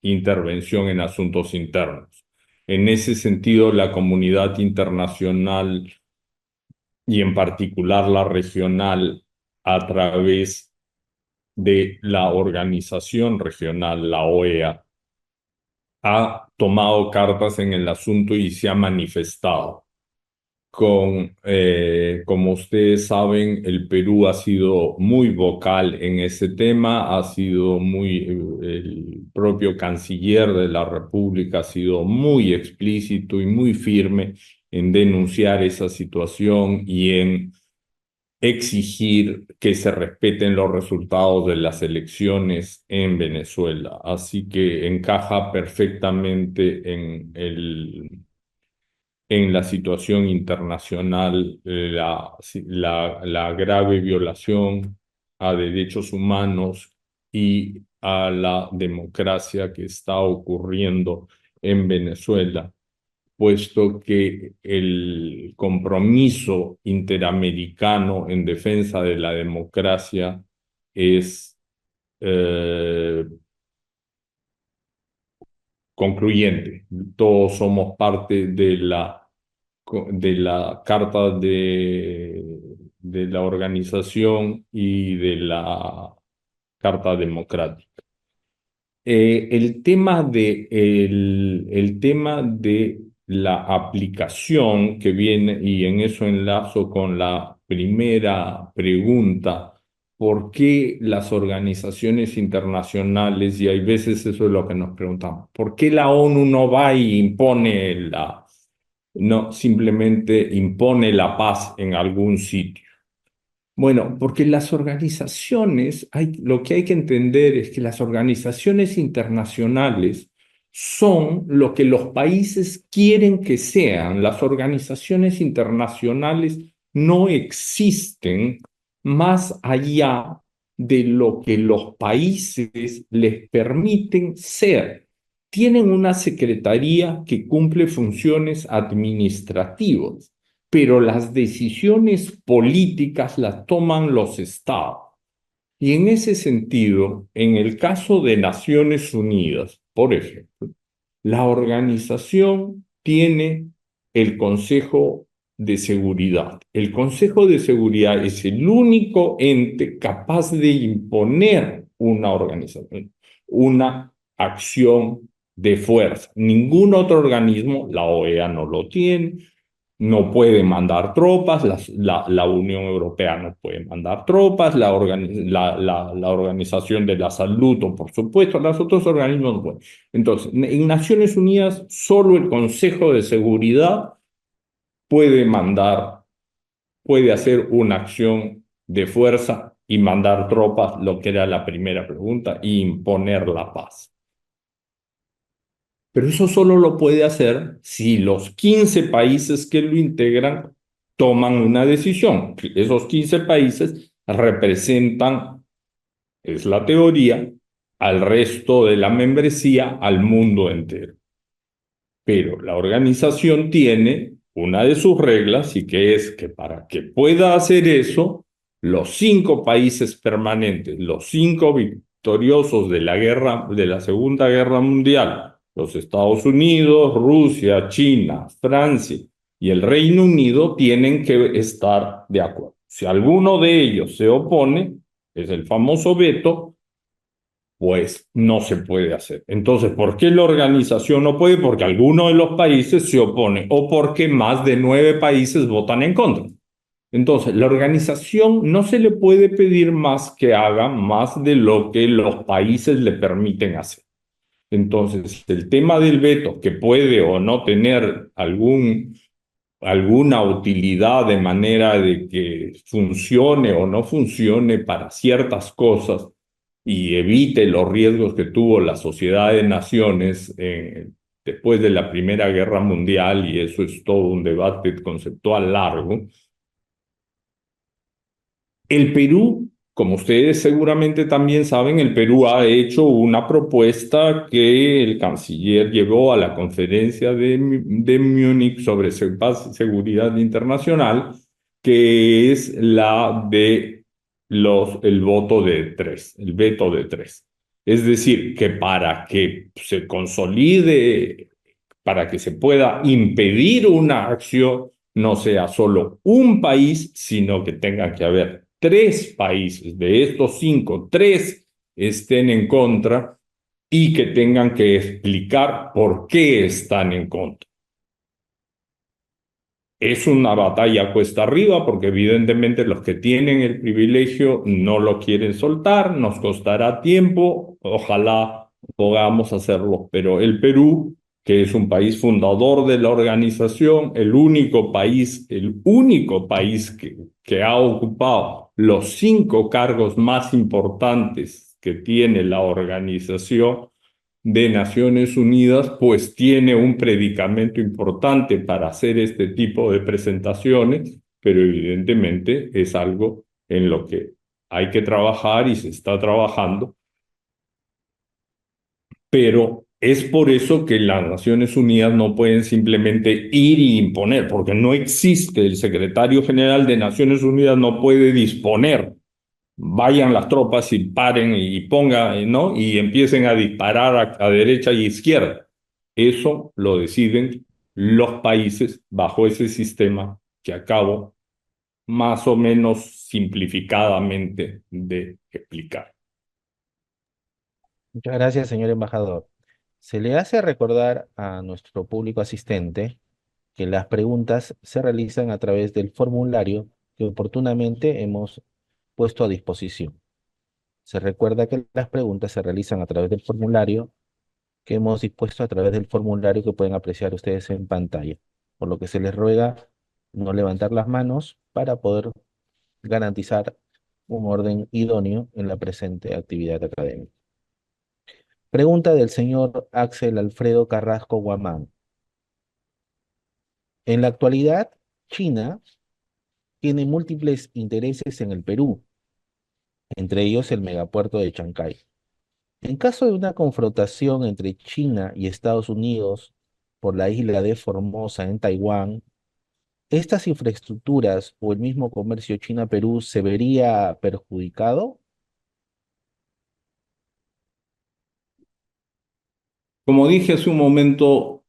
intervención en asuntos internos. En ese sentido, la comunidad internacional, y en particular la regional, a través de la organización regional, la OEA, ha tomado cartas en el asunto y se ha manifestado. Como ustedes saben, el Perú ha sido muy vocal en ese tema, el propio canciller de la República ha sido muy explícito y muy firme en denunciar esa situación y en exigir que se respeten los resultados de las elecciones en Venezuela. Así que encaja perfectamente en la situación internacional la grave violación a derechos humanos y a la democracia que está ocurriendo en Venezuela, puesto que el compromiso interamericano en defensa de la democracia es concluyente. Todos somos parte de la Carta de la Organización y de la Carta Democrática. El tema de la aplicación que viene, y en eso enlazo con la primera pregunta, ¿por qué las organizaciones internacionales, y hay veces eso es lo que nos preguntamos, ¿por qué la ONU no va y no simplemente impone la paz en algún sitio? Bueno, porque las organizaciones, lo que hay que entender es que las organizaciones internacionales son lo que los países quieren que sean. Las organizaciones internacionales no existen más allá de lo que los países les permiten ser. Tienen una secretaría que cumple funciones administrativas, pero las decisiones políticas las toman los estados. Y en ese sentido, en el caso de Naciones Unidas, por ejemplo, la organización tiene el Consejo de Seguridad. El Consejo de Seguridad es el único ente capaz de imponer una organización, una acción de fuerza. Ningún otro organismo, la OEA no lo tiene, no puede mandar tropas, la Unión Europea no puede mandar tropas, la Organización de la Salud, o por supuesto, los otros organismos no pueden. Entonces, en Naciones Unidas, solo el Consejo de Seguridad puede puede hacer una acción de fuerza y mandar tropas, lo que era la primera pregunta, y imponer la paz. Pero eso solo lo puede hacer si los 15 países que lo integran toman una decisión. Esos 15 países representan, es la teoría, al resto de la membresía, al mundo entero. Pero la organización tiene una de sus reglas, y que es que para que pueda hacer eso, los 5 países permanentes, los 5 victoriosos de la Segunda Guerra Mundial, los Estados Unidos, Rusia, China, Francia y el Reino Unido, tienen que estar de acuerdo. Si alguno de ellos se opone, es el famoso veto, pues no se puede hacer. Entonces, ¿por qué la organización no puede? Porque alguno de los países se opone, o porque más de 9 países votan en contra. Entonces, la organización no se le puede pedir más que haga más de lo que los países le permiten hacer. Entonces, el tema del veto, que puede o no tener alguna utilidad de manera de que funcione o no funcione para ciertas cosas y evite los riesgos que tuvo la Sociedad de Naciones después de la Primera Guerra Mundial, y eso es todo un debate conceptual largo. El Perú, como ustedes seguramente también saben, el Perú ha hecho una propuesta que el canciller llevó a la conferencia de Múnich sobre seguridad internacional, que es la de el voto de 3, el veto de 3. Es decir, que para que se consolide, para que se pueda impedir una acción, no sea solo un país, sino que tenga que haber 3 países. De estos 5, 3 estén en contra y que tengan que explicar por qué están en contra. Es una batalla cuesta arriba, porque evidentemente los que tienen el privilegio no lo quieren soltar, nos costará tiempo, ojalá podamos hacerlo, pero el Perú, que es un país fundador de la organización, el único país que ha ocupado los 5 cargos más importantes que tiene la organización de Naciones Unidas, pues tiene un predicamento importante para hacer este tipo de presentaciones, pero evidentemente es algo en lo que hay que trabajar y se está trabajando, pero es por eso que las Naciones Unidas no pueden simplemente ir y imponer, porque no existe. El secretario general de Naciones Unidas no puede disponer. Vayan las tropas y paren y pongan, ¿no? Y empiecen a disparar a derecha y izquierda. Eso lo deciden los países bajo ese sistema que acabo más o menos simplificadamente de explicar. Muchas gracias, señor embajador. Se le hace recordar a nuestro público asistente que las preguntas se realizan a través del formulario que oportunamente hemos puesto a disposición. Se recuerda que las preguntas se realizan a través del formulario que hemos dispuesto a través del formulario que pueden apreciar ustedes en pantalla, por lo que se les ruega no levantar las manos para poder garantizar un orden idóneo en la presente actividad académica. Pregunta del señor Axel Alfredo Carrasco Guamán. En la actualidad, China tiene múltiples intereses en el Perú, entre ellos el megapuerto de Chancay. En caso de una confrontación entre China y Estados Unidos por la isla de Formosa en Taiwán, ¿estas infraestructuras o el mismo comercio China-Perú se vería perjudicado? Como dije hace un momento,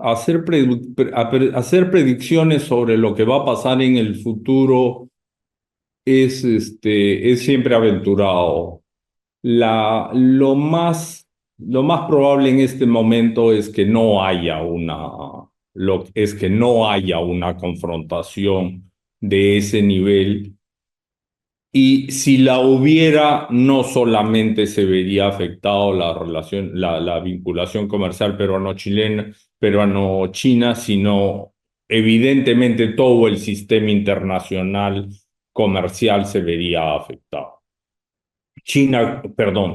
hacer predicciones sobre lo que va a pasar en el futuro es siempre aventurado. Lo más probable en este momento es que no haya es que no haya una confrontación de ese nivel. Y si la hubiera, no solamente se vería afectado la relación, la vinculación comercial peruano-chilena, peruano-china, sino evidentemente todo el sistema internacional comercial se vería afectado.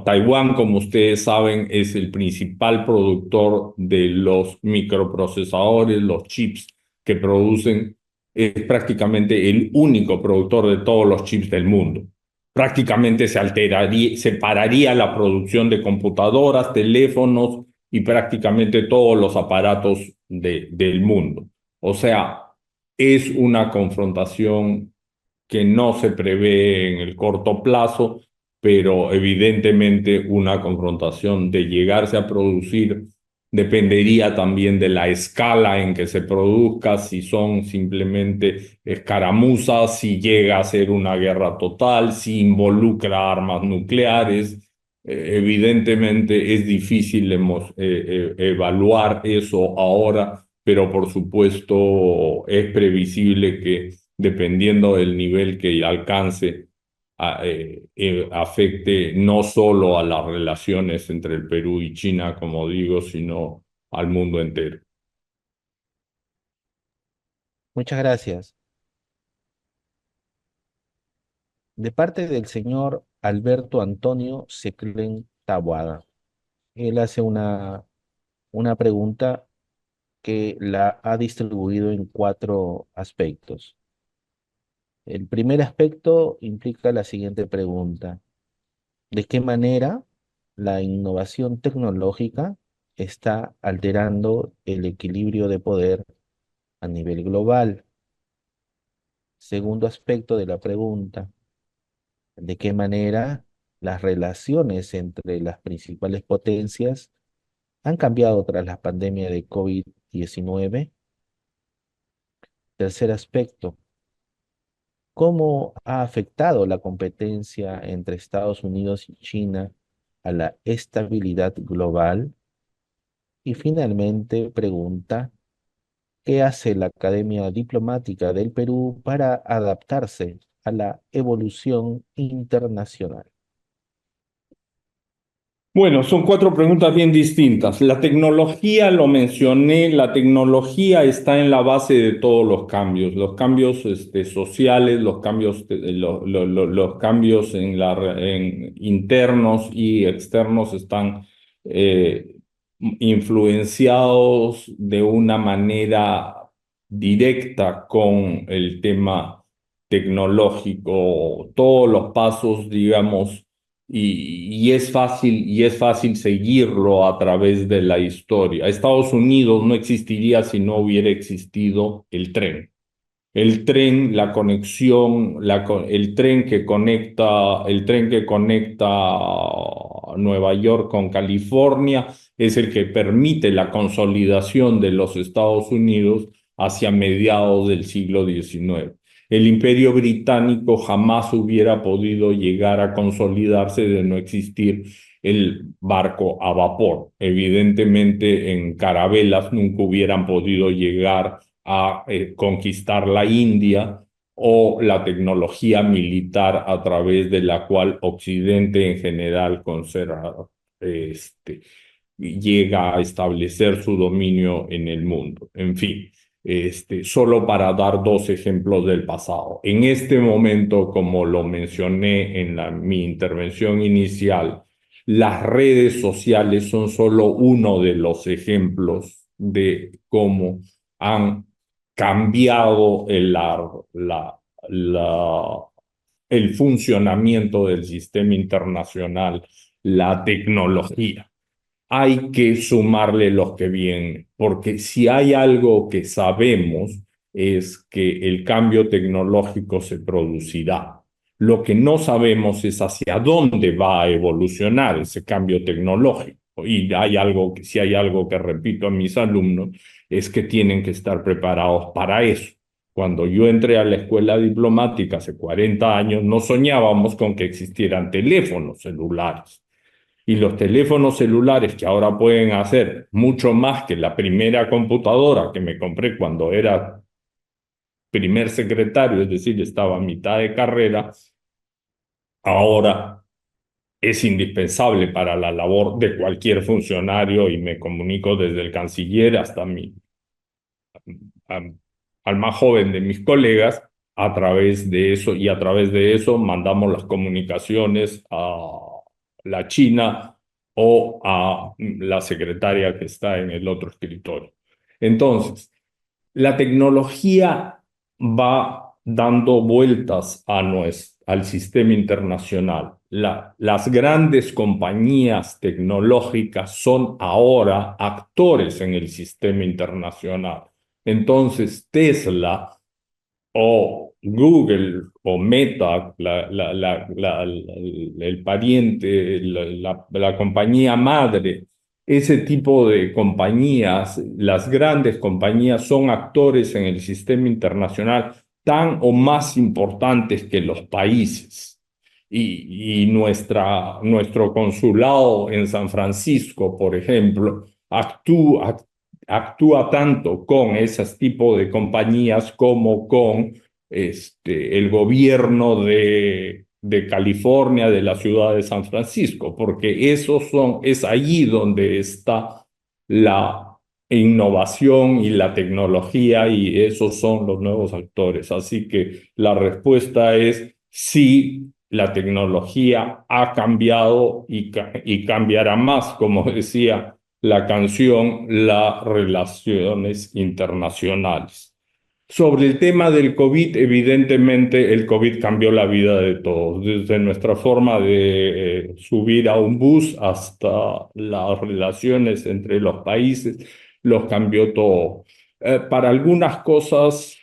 Taiwán, como ustedes saben, es el principal productor de los microprocesadores, los chips que producen, es prácticamente el único productor de todos los chips del mundo. Prácticamente se pararía la producción de computadoras, teléfonos y prácticamente todos los aparatos del mundo. O sea, es una confrontación que no se prevé en el corto plazo, pero evidentemente una confrontación de llegarse a producir dependería también de la escala en que se produzca, si son simplemente escaramuzas, si llega a ser una guerra total, si involucra armas nucleares. Evidentemente es difícil evaluar eso ahora, pero por supuesto es previsible que dependiendo del nivel que alcance, afecte no solo a las relaciones entre el Perú y China, como digo, sino al mundo entero. Muchas gracias. De parte del señor Alberto Antonio Seclen Taboada. Él hace una pregunta que la ha distribuido en cuatro aspectos. El primer aspecto implica la siguiente pregunta. ¿De qué manera la innovación tecnológica está alterando el equilibrio de poder a nivel global? Segundo aspecto de la pregunta. ¿De qué manera las relaciones entre las principales potencias han cambiado tras la pandemia de COVID-19? Tercer aspecto. ¿Cómo ha afectado la competencia entre Estados Unidos y China a la estabilidad global? Y finalmente pregunta, ¿qué hace la Academia Diplomática del Perú para adaptarse a la evolución internacional? Bueno, son cuatro preguntas bien distintas. La tecnología, lo mencioné, la tecnología está en la base de todos los cambios sociales, los cambios, los cambios internos y externos están eh, influenciados de una manera directa con el tema tecnológico, todos los pasos, digamos, y es fácil seguirlo a través de la historia. Estados Unidos no existiría si no hubiera existido el tren. El tren, la conexión, el tren que conecta Nueva York con California es el que permite la consolidación de los Estados Unidos hacia mediados del siglo XIX. El Imperio Británico jamás hubiera podido llegar a consolidarse de no existir el barco a vapor. Evidentemente, en carabelas nunca hubieran podido llegar a conquistar la India o la tecnología militar a través de la cual Occidente en general llega a establecer su dominio en el mundo. En fin, solo para dar dos ejemplos del pasado. En este momento, como lo mencioné en mi intervención inicial, las redes sociales son solo uno de los ejemplos de cómo han cambiado la- el funcionamiento del sistema internacional, la tecnología. Hay que sumarle los que vienen, porque si hay algo que sabemos es que el cambio tecnológico se producirá. Lo que no sabemos es hacia dónde va a evolucionar ese cambio tecnológico. Y si hay algo que repito a mis alumnos, es que tienen que estar preparados para eso. Cuando yo entré a la escuela diplomática hace 40 años, no soñábamos con que existieran teléfonos celulares. Y los teléfonos celulares que ahora pueden hacer mucho más que la primera computadora que me compré cuando era primer secretario, es decir, estaba a mitad de carrera, ahora es indispensable para la labor de cualquier funcionario y me comunico desde el canciller hasta a- al más joven de mis colegas a través de eso y a través de eso mandamos las comunicaciones a la China o a la secretaria que está en el otro escritorio. Entonces, la tecnología va dando vueltas al sistema internacional. Las grandes compañías tecnológicas son ahora actores en el sistema internacional. Entonces, Tesla o Google o Meta, el pariente, la compañía madre, ese tipo de compañías, las grandes compañías son actores en el sistema internacional tan o más importantes que los países. Y nuestro consulado en San Francisco, por ejemplo, actúa tanto con ese tipo de compañías como con el gobierno de California, de la ciudad de San Francisco, porque es allí donde está la innovación y la tecnología y esos son los nuevos actores. Así que la respuesta es sí, la tecnología ha cambiado y cambiará más, como decía la canción, las relaciones internacionales. Sobre el tema del COVID, evidentemente el COVID cambió la vida de todos, desde nuestra forma de subir a un bus hasta las relaciones entre los países, los cambió todo. Para algunas cosas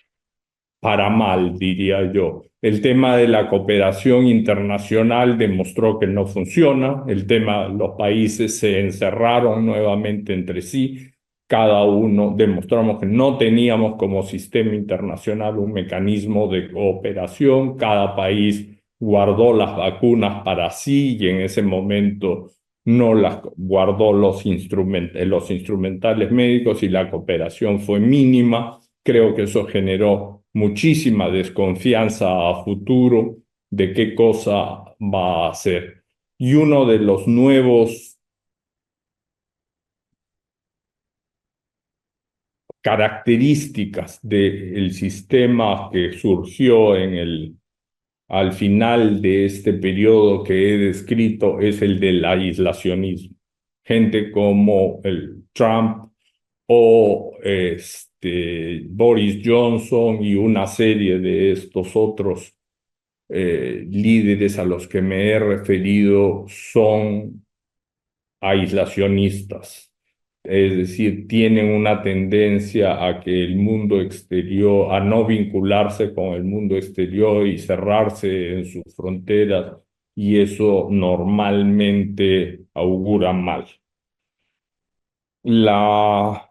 para mal, diría yo. El tema de la cooperación internacional demostró que no funciona. Los países se encerraron nuevamente entre sí. Cada uno demostramos que no teníamos como sistema internacional un mecanismo de cooperación. Cada país guardó las vacunas para sí y en ese momento no las guardó los instrumentales médicos y la cooperación fue mínima. Creo que eso generó muchísima desconfianza a futuro de qué cosa va a hacer. Y uno de los nuevos características del sistema que surgió al final de este periodo que he descrito es el del aislacionismo. Gente como el Trump o Boris Johnson y una serie de estos otros líderes a los que me he referido son aislacionistas. Es decir, tienen una tendencia a que el mundo exterior, a no vincularse con el mundo exterior y cerrarse en sus fronteras, y eso normalmente augura mal. La,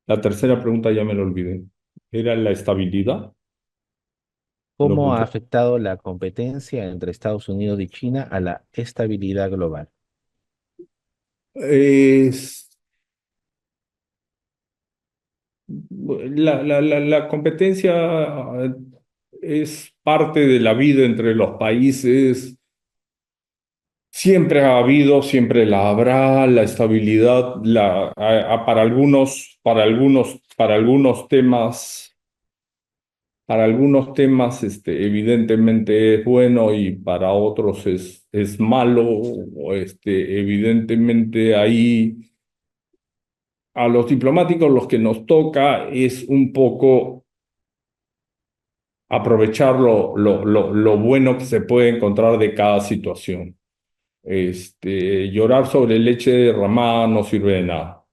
la tercera pregunta ya me la olvidé. ¿Era la estabilidad? ¿Lo ¿Cómo ha escuché? afectado la competencia entre Estados Unidos y China a la estabilidad global? Es, la competencia es parte de la vida entre los países. Siempre ha habido, siempre la habrá, la estabilidad, para algunos temas, evidentemente es bueno y para otros es malo. Evidentemente ahí a los diplomáticos los que nos toca es un poco aprovechar lo bueno que se puede encontrar de cada situación. Llorar sobre leche derramada no sirve de nada.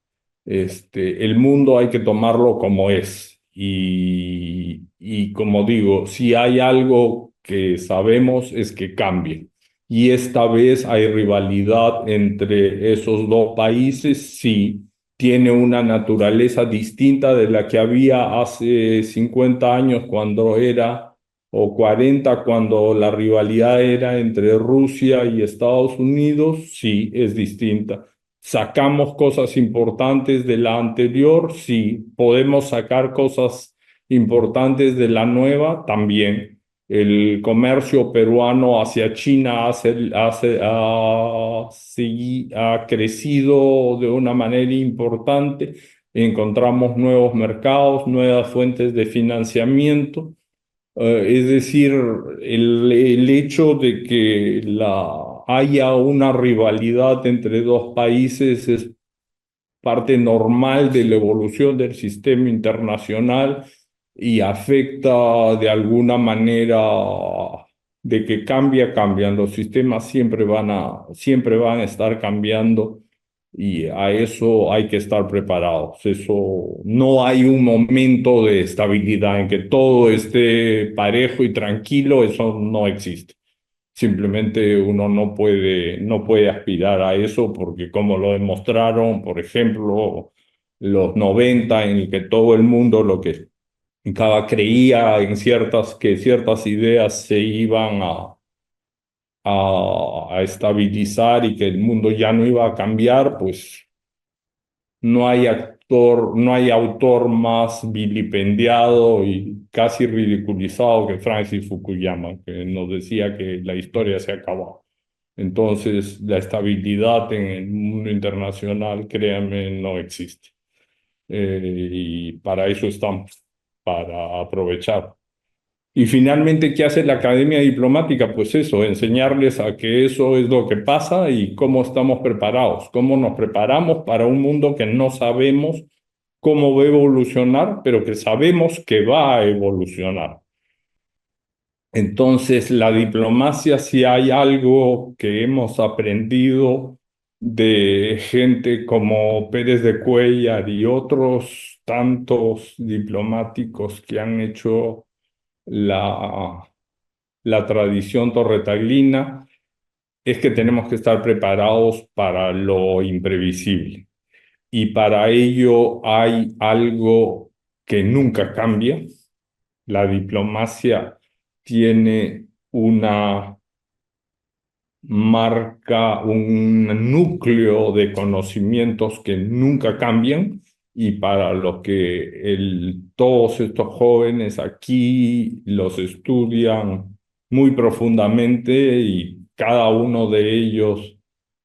El mundo hay que tomarlo como es. Y como digo, si hay algo que sabemos es que cambia. Y esta vez hay rivalidad entre esos dos países, sí, tiene una naturaleza distinta de la que había hace 50 años cuando era o 40 cuando la rivalidad era entre Rusia y Estados Unidos, sí, es distinta. ¿Sacamos cosas importantes de la anterior? Sí. ¿Podemos sacar cosas importantes de la nueva? También. El comercio peruano hacia China ha crecido de una manera importante. Encontramos nuevos mercados, nuevas fuentes de financiamiento. Es decir, el hecho de que haya una rivalidad entre dos países es parte normal de la evolución del sistema internacional y afecta de alguna manera de que cambian. Los sistemas siempre van a estar cambiando y a eso hay que estar preparados. Eso, no hay un momento de estabilidad en que todo esté parejo y tranquilo, eso no existe. Simplemente uno no puede aspirar a eso porque como lo demostraron, por ejemplo, los 90 en el que todo el mundo lo que cada creía que ciertas ideas se iban a estabilizar y que el mundo ya no iba a cambiar, pues no hay autor más vilipendiado y casi ridiculizado que Francis Fukuyama, que nos decía que la historia se acababa. Entonces, la estabilidad en el mundo internacional, créanme, no existe. Y para eso estamos, para aprovechar. Y finalmente, ¿qué hace la academia diplomática? Pues eso, enseñarles a que eso es lo que pasa y cómo estamos preparados, cómo nos preparamos para un mundo que no sabemos cómo va a evolucionar, pero que sabemos que va a evolucionar. Entonces, la diplomacia, si hay algo que hemos aprendido de gente como Pérez de Cuéllar y otros tantos diplomáticos que han hecho la, la tradición torretaglina, es que tenemos que estar preparados para lo imprevisible. Y para ello hay algo que nunca cambia. La diplomacia tiene una marca, un núcleo de conocimientos que nunca cambian y para los que todos estos jóvenes aquí los estudian muy profundamente y cada uno de ellos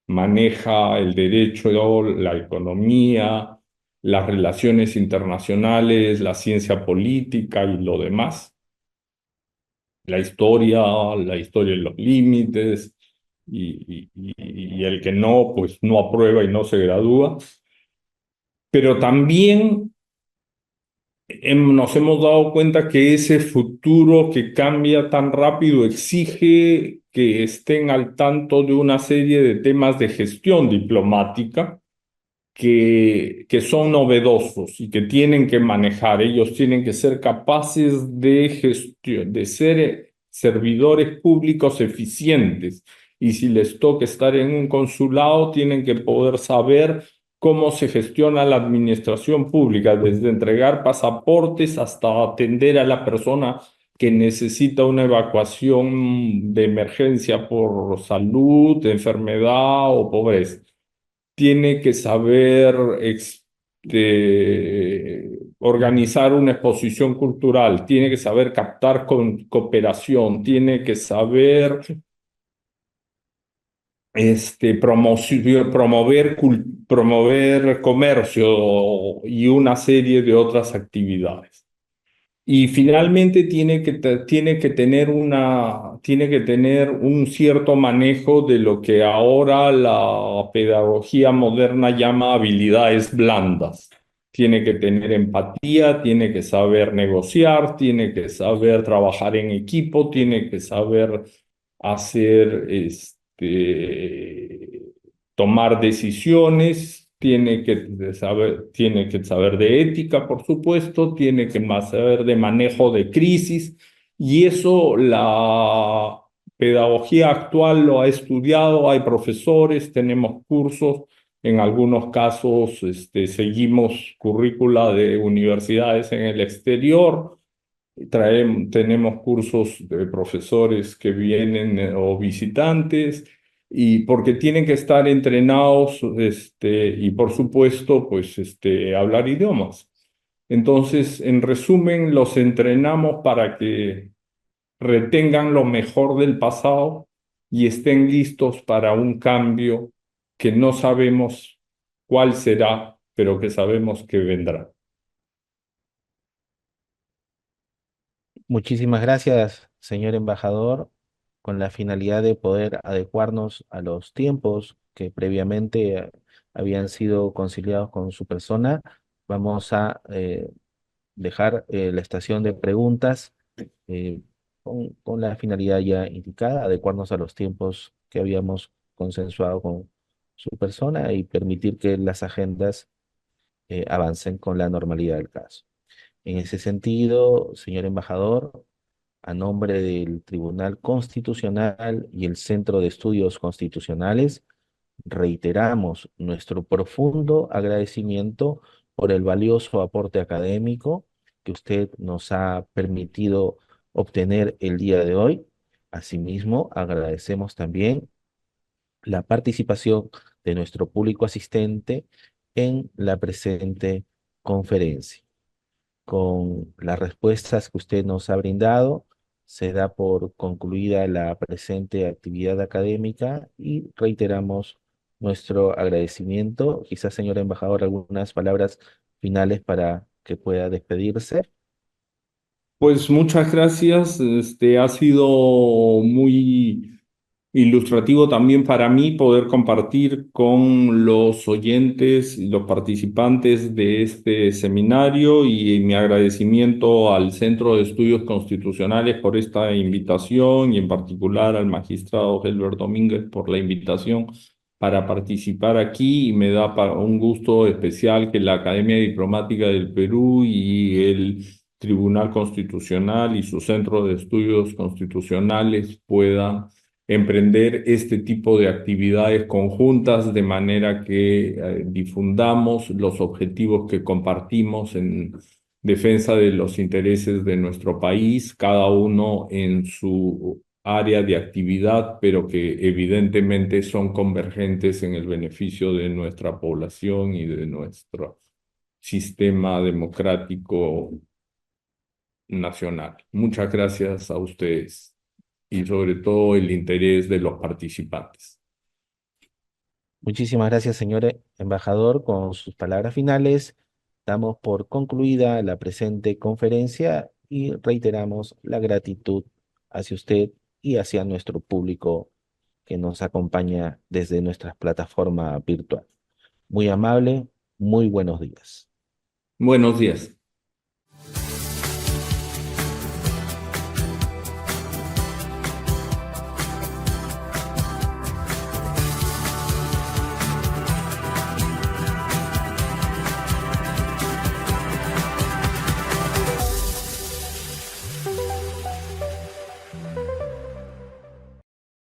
maneja el derecho, la economía, las relaciones internacionales, la ciencia política y lo demás, la historia de los límites, y el que no, pues no aprueba y no se gradúa. Pero también nos hemos dado cuenta que ese futuro que cambia tan rápido exige que estén al tanto de una serie de temas de gestión diplomática que son novedosos y que tienen que manejar. Ellos tienen que ser capaces de gestión, de ser servidores públicos eficientes. Y si les toca estar en un consulado, tienen que poder saber cómo se gestiona la administración pública, desde entregar pasaportes hasta atender a la persona que necesita una evacuación de emergencia por salud, enfermedad o pobreza. Tiene que saber organizar una exposición cultural, tiene que saber captar cooperación, tiene que saber promover comercio y una serie de otras actividades. Y finalmente tiene que tener un cierto manejo de lo que ahora la pedagogía moderna llama habilidades blandas. Tiene que tener empatía, tiene que saber negociar, tiene que saber trabajar en equipo, tiene que saber hacer, tomar decisiones, tiene que saber de ética, por supuesto, tiene que más saber de manejo de crisis, y eso la pedagogía actual lo ha estudiado, hay profesores, tenemos cursos, en algunos casos seguimos currícula de universidades en el exterior. Tenemos cursos de profesores que vienen o visitantes, y porque tienen que estar entrenados, y por supuesto, pues hablar idiomas. Entonces, en resumen, los entrenamos para que retengan lo mejor del pasado y estén listos para un cambio que no sabemos cuál será, pero que sabemos que vendrá. Muchísimas gracias, señor embajador, con la finalidad de poder adecuarnos a los tiempos que previamente habían sido conciliados con su persona. Vamos a dejar la estación de preguntas eh, con la finalidad ya indicada, adecuarnos a los tiempos que habíamos consensuado con su persona y permitir que las agendas avancen con la normalidad del caso. En ese sentido, señor embajador, a nombre del Tribunal Constitucional y el Centro de Estudios Constitucionales, reiteramos nuestro profundo agradecimiento por el valioso aporte académico que usted nos ha permitido obtener el día de hoy. Asimismo, agradecemos también la participación de nuestro público asistente en la presente conferencia. Con las respuestas que usted nos ha brindado, se da por concluida la presente actividad académica y reiteramos nuestro agradecimiento. Quizás, señor embajador, algunas palabras finales para que pueda despedirse. Pues muchas gracias. Ha sido muy ilustrativo también para mí poder compartir con los oyentes y los participantes de este seminario, y mi agradecimiento al Centro de Estudios Constitucionales por esta invitación, y en particular al magistrado Helber Domínguez por la invitación para participar aquí. Y me da un gusto especial que la Academia Diplomática del Perú y el Tribunal Constitucional y su Centro de Estudios Constitucionales puedan emprender este tipo de actividades conjuntas, de manera que difundamos los objetivos que compartimos en defensa de los intereses de nuestro país, cada uno en su área de actividad, pero que evidentemente son convergentes en el beneficio de nuestra población y de nuestro sistema democrático nacional. Muchas gracias a ustedes y sobre todo el interés de los participantes. Muchísimas gracias, señor embajador. Con sus palabras finales, damos por concluida la presente conferencia y reiteramos la gratitud hacia usted y hacia nuestro público que nos acompaña desde nuestra plataforma virtual. Muy amable, muy buenos días. Buenos días.